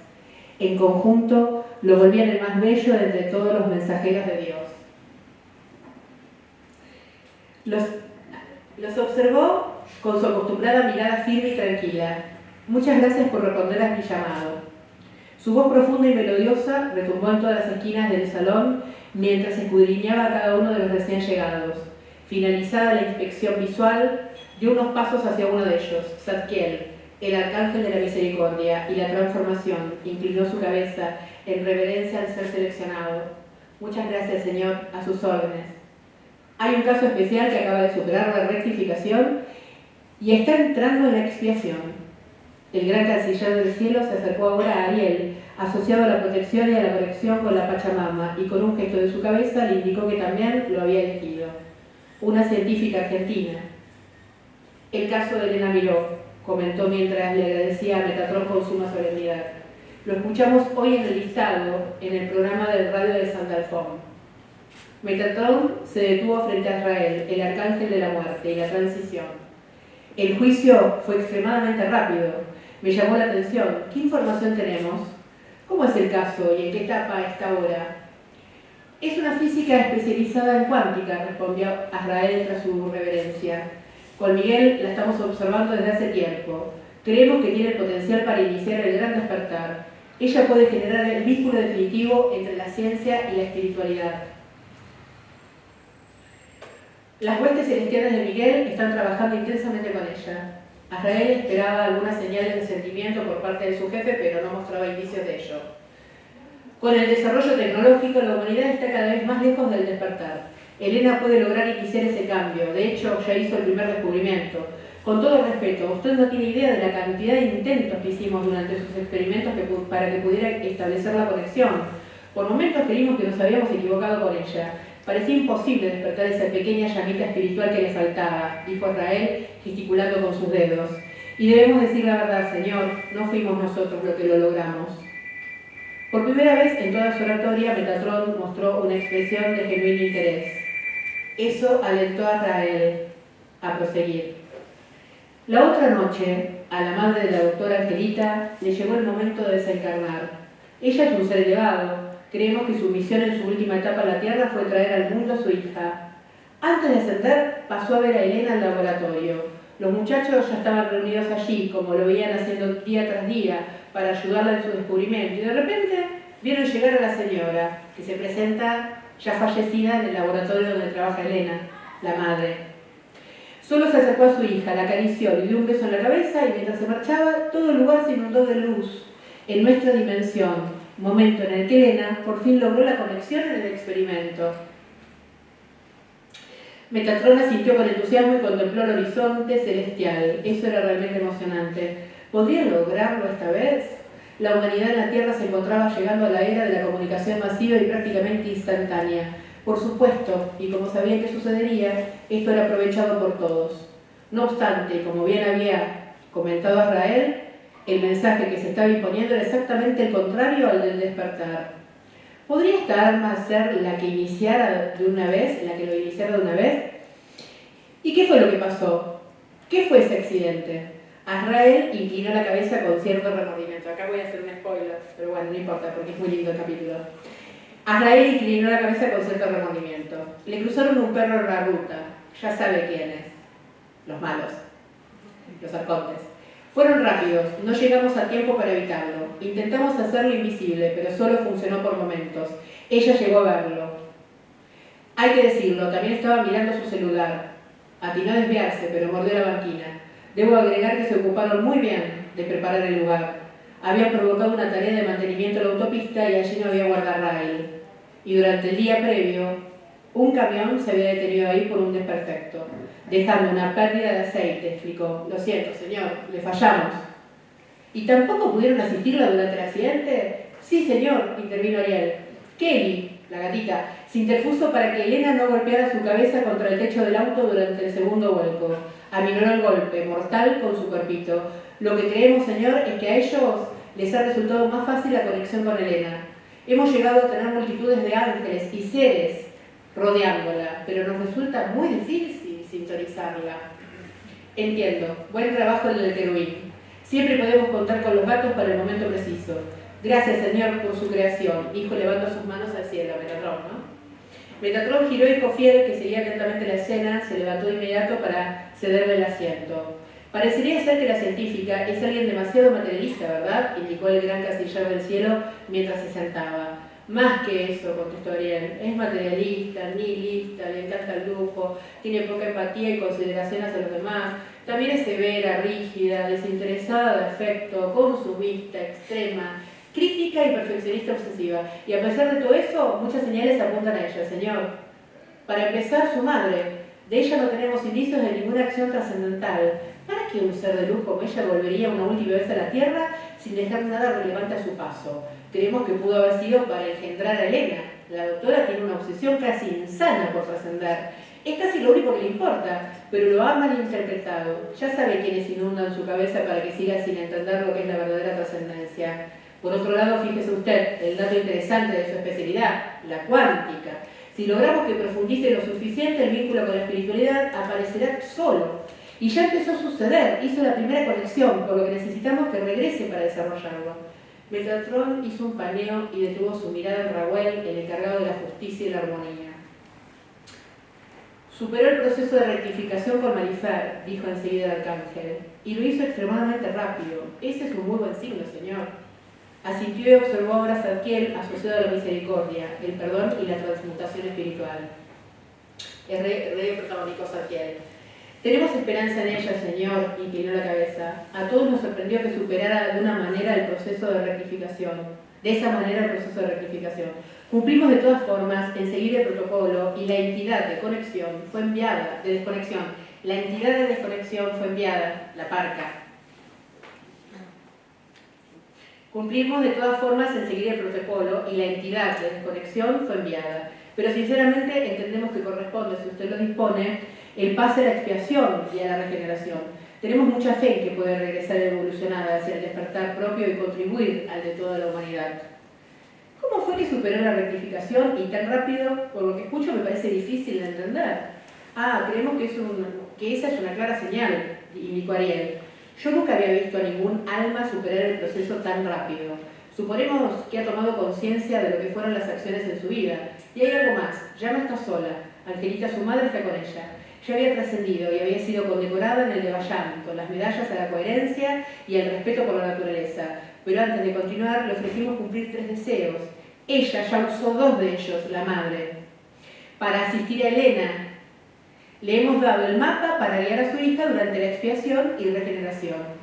En conjunto, lo volvían el más bello de entre todos los mensajeros de Dios. Los observó con su acostumbrada mirada firme y tranquila. Muchas gracias por responder a mi llamado. Su voz profunda y melodiosa retumbó en todas las esquinas del salón mientras escudriñaba a cada uno de los recién llegados. Finalizada la inspección visual, dio unos pasos hacia uno de ellos, Zadkiel, el arcángel de la misericordia y la transformación. Inclinó su cabeza en reverencia al ser seleccionado. Muchas gracias, señor, a sus órdenes. Hay un caso especial que acaba de superar la rectificación y está entrando en la expiación. El gran canciller del cielo se acercó ahora a Ariel, asociado a la protección y a la conexión con la Pachamama, y con un gesto de su cabeza le indicó que también lo había elegido. Una científica argentina. El caso de Elena Miró, comentó mientras le agradecía a Metatron con suma solemnidad. Lo escuchamos hoy en el listado, en el programa del radio de Sandalfón. Metatron se detuvo frente a Israel, el arcángel de la muerte y la transición. El juicio fue extremadamente rápido. Me llamó la atención. ¿Qué información tenemos? ¿Cómo es el caso y en qué etapa está ahora? Es una física especializada en cuántica, respondió Azrael tras su reverencia. Con Miguel la estamos observando desde hace tiempo. Creemos que tiene el potencial para iniciar el gran despertar. Ella puede generar el vínculo definitivo entre la ciencia y la espiritualidad. Las huestes celestiales de Miguel están trabajando intensamente con ella. Azrael esperaba algunas señales de sentimiento por parte de su jefe, pero no mostraba indicios de ello. Con el desarrollo tecnológico, la humanidad está cada vez más lejos del despertar. Elena puede lograr iniciar ese cambio. De hecho, ya hizo el primer descubrimiento. Con todo respeto, usted no tiene idea de la cantidad de intentos que hicimos durante sus experimentos para que pudiera establecer la conexión. Por momentos creímos que nos habíamos equivocado con ella. Parecía imposible despertar esa pequeña llamita espiritual que le faltaba, dijo Israel, gesticulando con sus dedos. Y debemos decir la verdad, Señor, no fuimos nosotros los que lo logramos. Por primera vez en toda su oratoria, Metatron mostró una expresión de genuino interés. Eso alentó a Israel a proseguir. La otra noche, a la madre de la doctora Angelita, le llegó el momento de desencarnar. Ella es un ser elevado. Creemos que su misión en su última etapa en la Tierra fue traer al mundo a su hija. Antes de ascender, pasó a ver a Elena al laboratorio. Los muchachos ya estaban reunidos allí, como lo veían haciendo día tras día, para ayudarla en su descubrimiento. Y de repente vieron llegar a la señora, que se presenta ya fallecida en el laboratorio donde trabaja Elena, la madre. Solo se acercó a su hija, la acarició, le dio un beso en la cabeza y mientras se marchaba, todo el lugar se inundó de luz. En nuestra dimensión, momento en el que Elena por fin logró la conexión en el experimento. Metatron asintió con entusiasmo y contempló el horizonte celestial. Eso era realmente emocionante. ¿Podrían lograrlo esta vez? La humanidad en la Tierra se encontraba llegando a la era de la comunicación masiva y prácticamente instantánea. Por supuesto, y como sabían que sucedería, esto era aprovechado por todos. No obstante, como bien había comentado Azrael, el mensaje que se estaba imponiendo era exactamente el contrario al del despertar. ¿Podría esta arma ser la que iniciara de una vez, la que lo iniciara de una vez? ¿Y qué fue lo que pasó? ¿Qué fue ese accidente? Azrael inclinó la cabeza con cierto remordimiento. Acá voy a hacer un spoiler, pero bueno, no importa porque es muy lindo el capítulo. Azrael inclinó la cabeza con cierto remordimiento. Le cruzaron un perro en la ruta. Ya sabe quiénes. Los malos. Los arcontes. Fueron rápidos, no llegamos a tiempo para evitarlo. Intentamos hacerlo invisible, pero solo funcionó por momentos. Ella llegó a verlo. Hay que decirlo, también estaba mirando su celular. Atinó a desviarse, pero mordió la banquina. Debo agregar que se ocuparon muy bien de preparar el lugar. Habían provocado una tarea de mantenimiento en la autopista y allí no había guardarrail. Y durante el día previo, un camión se había detenido ahí por un desperfecto, dejando una pérdida de aceite, explicó. Lo siento, señor, le fallamos. ¿Y tampoco pudieron asistirla durante el accidente? Sí, señor, intervino Ariel. Kelly, la gatita, se interpuso para que Elena no golpeara su cabeza contra el techo del auto durante el segundo vuelco. Aminoró el golpe, mortal, con su cuerpito. Lo que creemos, señor, es que a ellos les ha resultado más fácil la conexión con Elena. Hemos llegado a tener multitudes de ángeles y seres rodeándola, pero nos resulta muy difícil sintonizarla. Entiendo. Buen trabajo en el querubín. Siempre podemos contar con los gatos para el momento preciso. Gracias, Señor, por su creación, dijo elevando sus manos al cielo. Metatron, ¿no? Metatron giró y Jofiel, que seguía atentamente la escena, se levantó de inmediato para cederle el asiento. Parecería ser que la científica es alguien demasiado materialista, ¿verdad?, indicó el gran canciller del cielo mientras se sentaba. Más que eso, contestó Ariel, es materialista, nihilista, le encanta el lujo, tiene poca empatía y consideración hacia los demás, también es severa, rígida, desinteresada de afecto, con su vista extrema. crítica y perfeccionista obsesiva. Y a pesar de todo eso, muchas señales apuntan a ella, Señor. Para empezar, su madre. De ella no tenemos indicios de ninguna acción trascendental. ¿Para qué un ser de luz como ella volvería una última vez a la Tierra sin dejar nada relevante a su paso? Creemos que pudo haber sido para engendrar a Elena. La doctora tiene una obsesión casi insana por trascender. Es casi lo único que le importa, pero lo ha malinterpretado. Ya sabe quiénes inundan su cabeza para que siga sin entender lo que es la verdadera trascendencia. Por otro lado, fíjese usted, el dato interesante de su especialidad, la cuántica. Si logramos que profundice lo suficiente, el vínculo con la espiritualidad aparecerá solo. Y ya empezó a suceder, hizo la primera conexión, por lo que necesitamos que regrese para desarrollarlo. Metatron hizo un paneo y detuvo su mirada en Raguel, el encargado de la justicia y la armonía. Superó el proceso de rectificación con Marifer, dijo enseguida el arcángel, y lo hizo extremadamente rápido. Ese es un muy buen signo, señor. Asintió y observó ahora a Zadkiel asociado a la misericordia, el perdón y la transmutación espiritual. Protagonizó Zadkiel. Tenemos esperanza en ella, Señor, inclinó la cabeza. A todos nos sorprendió que superara de alguna manera el proceso de rectificación. De esa manera el proceso de rectificación. Cumplimos de todas formas en seguir el protocolo y la entidad de conexión fue enviada, de desconexión. La entidad de desconexión fue enviada, la parca. Cumplimos de todas formas en seguir el protocolo y la entidad de desconexión fue enviada. Pero sinceramente entendemos que corresponde, si usted lo dispone, el pase a la expiación y a la regeneración. Tenemos mucha fe en que puede regresar evolucionada hacia el despertar propio y contribuir al de toda la humanidad. ¿Cómo fue que superó la rectificación y tan rápido? Por lo que escucho me parece difícil de entender. Creemos que esa es una clara señal, indicó Ariel. Yo nunca había visto a ningún alma superar el proceso tan rápido. Suponemos que ha tomado conciencia de lo que fueron las acciones en su vida. Y hay algo más, ya no está sola. Angelita, su madre, está con ella. Ya había trascendido y había sido condecorada en el de Bayán, con las medallas a la coherencia y al respeto por la naturaleza. Pero antes de continuar, le ofrecimos cumplir 3 deseos. Ella ya usó 2 de ellos, la madre. Para asistir a Elena, le hemos dado el mapa para guiar a su hija durante la expiación y regeneración.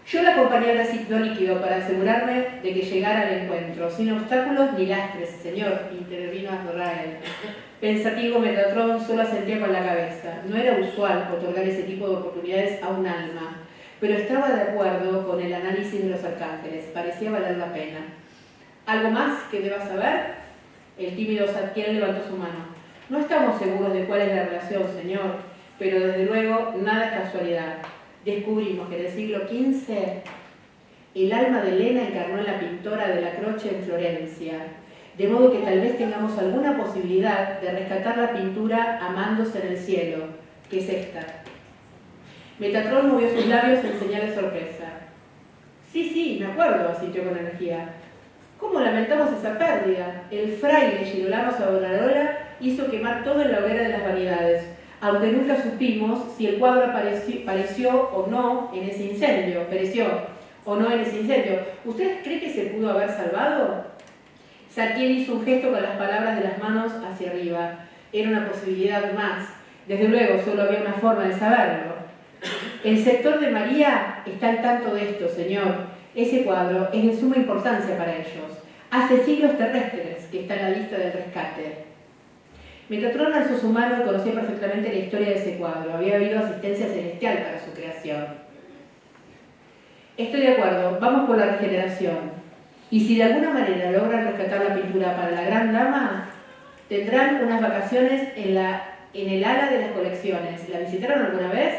Yo la acompañé al recinto líquido para asegurarme de que llegara al encuentro, sin obstáculos ni lastres, señor, intervino Azrael. Pensativo, Metatron solo asentía con la cabeza. No era usual otorgar ese tipo de oportunidades a un alma, pero estaba de acuerdo con el análisis de los arcángeles. Parecía valer la pena. ¿Algo más que deba saber? El tímido Zadkiel levantó su mano. No estamos seguros de cuál es la relación, señor, pero desde luego nada es casualidad. Descubrimos que en el siglo XV el alma de Elena encarnó en la pintora de la Croce en Florencia, de modo que tal vez tengamos alguna posibilidad de rescatar la pintura amándose en el cielo, que es esta. Metatron movió sus labios en señal de sorpresa. Sí, me acuerdo, asintió con energía. ¿Cómo lamentamos esa pérdida? El fraile Girolamo Savonarola hizo quemar todo en la hoguera de las vanidades, aunque nunca supimos si el cuadro pereció o no en ese incendio. ¿Usted cree que se pudo haber salvado? Zadkiel hizo un gesto con las palabras de las manos hacia arriba. Era una posibilidad más. Desde luego, solo había una forma de saberlo. El sector de María está al tanto de esto, señor. Ese cuadro es de suma importancia para ellos. Hace siglos terrestres que está en la lista del rescate. Metatron alzó su mano y conocía perfectamente la historia de ese cuadro. Había habido asistencia celestial para su creación. Estoy de acuerdo, vamos por la regeneración. Y si de alguna manera logran rescatar la pintura para la gran dama, tendrán unas vacaciones en el ala de las colecciones. ¿La visitaron alguna vez?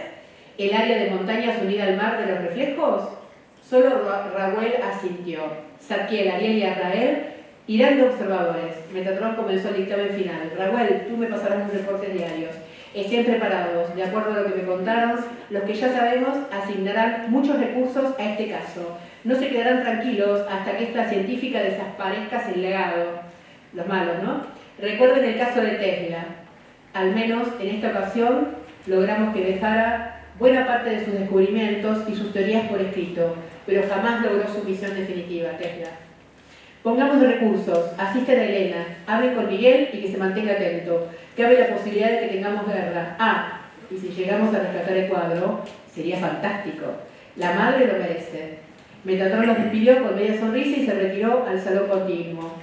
¿El área de montañas unida al mar de los reflejos? Solo Raguel asintió. Zadkiel, Ariel y Azrael irán de observadores. Metatron comenzó el dictamen final. Raguel, tú me pasarás los reportes diarios. Estén preparados. De acuerdo a lo que me contaron, los que ya sabemos asignarán muchos recursos a este caso. No se quedarán tranquilos hasta que esta científica desaparezca sin legado. Los malos, ¿no? Recuerden el caso de Tesla. Al menos en esta ocasión logramos que dejara buena parte de sus descubrimientos y sus teorías por escrito, pero jamás logró su misión definitiva, Tesla. Pongamos de recursos, asisten a Elena, hablen con Miguel y que se mantenga atento. Cabe la posibilidad de que tengamos guerra. Y si llegamos a rescatar el cuadro, sería fantástico. La madre lo merece. Metatron los despidió con media sonrisa y se retiró al salón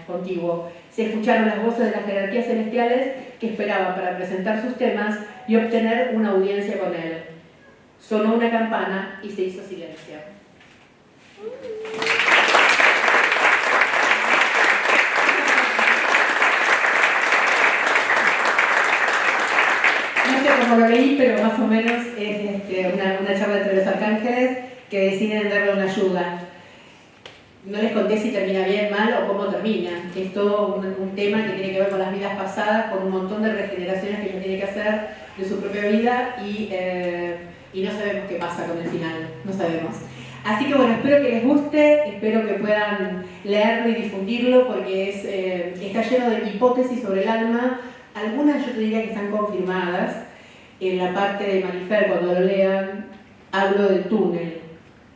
contiguo. Se escucharon las voces de las jerarquías celestiales que esperaban para presentar sus temas y obtener una audiencia con él. Sonó una campana y se hizo silencio. No sé cómo lo leí, pero más o menos es una charla entre los arcángeles que deciden darle una ayuda. No les conté si termina bien, mal o cómo termina. Es todo un tema que tiene que ver con las vidas pasadas, con un montón de regeneraciones que ellos tienen que hacer de su propia vida y no sabemos qué pasa con el final, no sabemos. Así que bueno, espero que les guste, espero que puedan leerlo y difundirlo porque está lleno de hipótesis sobre el alma. Algunas yo te diría que están confirmadas. En la parte de Marifer, cuando lo lean, hablo del túnel.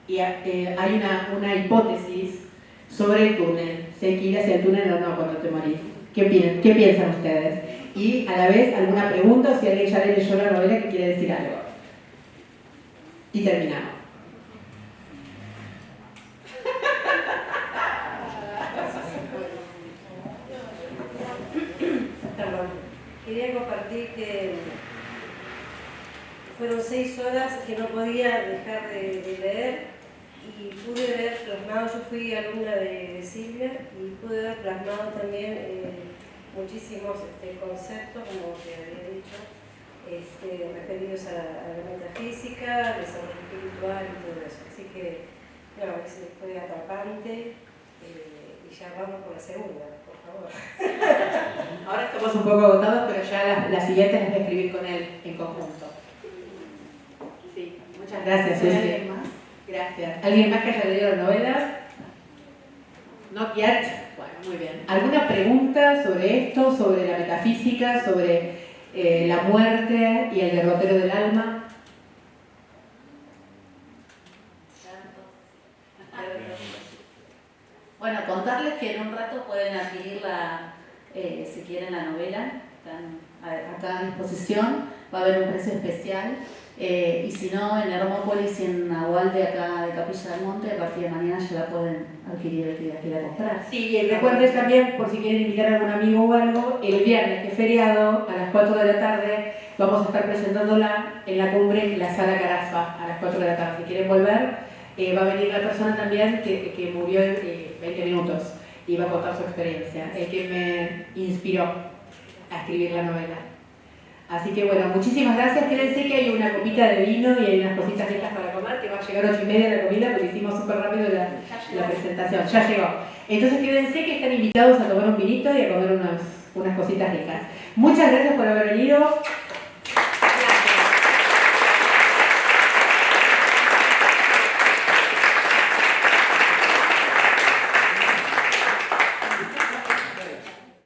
Y hay una hipótesis sobre el túnel. Si hay que ir hacia el túnel o no cuando te morís. ¿Qué piensan ustedes? Y a la vez, alguna pregunta o si alguien ya leyó la novela que quiere decir algo. Y terminamos. Quería compartir que fueron 6 horas que no podía dejar de leer y pude ver plasmado, yo fui alumna de Silvia y pude ver plasmado también muchísimos conceptos, como te había dicho, referidos a la metafísica, al desarrollo espiritual y todo eso. Así que, no, fue atrapante y ya vamos por la segunda, por favor. Ahora estamos un poco agotados, pero ya la siguiente les voy a escribir con él en conjunto. Sí, muchas gracias, Susi. Gracias. ¿Alguien más que haya leído la novela? ¿No, Kiart? Bueno, muy bien. ¿Alguna pregunta sobre esto, sobre la metafísica, sobre la muerte y el derrotero del alma? Bueno, contarles que en un rato pueden adquirirla, si quieren, la novela. Están acá a disposición. Va a haber un precio especial. Y si no, en Hermópolis y en Nahualde, acá de Capilla del Monte, a partir de mañana ya la pueden adquirir el que la quiera comprar. Sí, y recuerden también, por si quieren invitar a algún amigo o algo, el viernes, que es feriado, a las 4 de la tarde, vamos a estar presentándola en la cumbre en la Sala Carafa, a las 4 de la tarde. Si quieren volver, va a venir la persona también que murió en 20 minutos y va a contar su experiencia, el que me inspiró a escribir la novela. Así que bueno, muchísimas gracias. Quédense que hay una copita de vino y hay unas cositas ricas para comer, que va a llegar 8:30 la comida porque hicimos súper rápido la presentación. Ya llegó. Entonces quédense que están invitados a tomar un vinito y a comer unas cositas ricas. Muchas gracias por haber venido.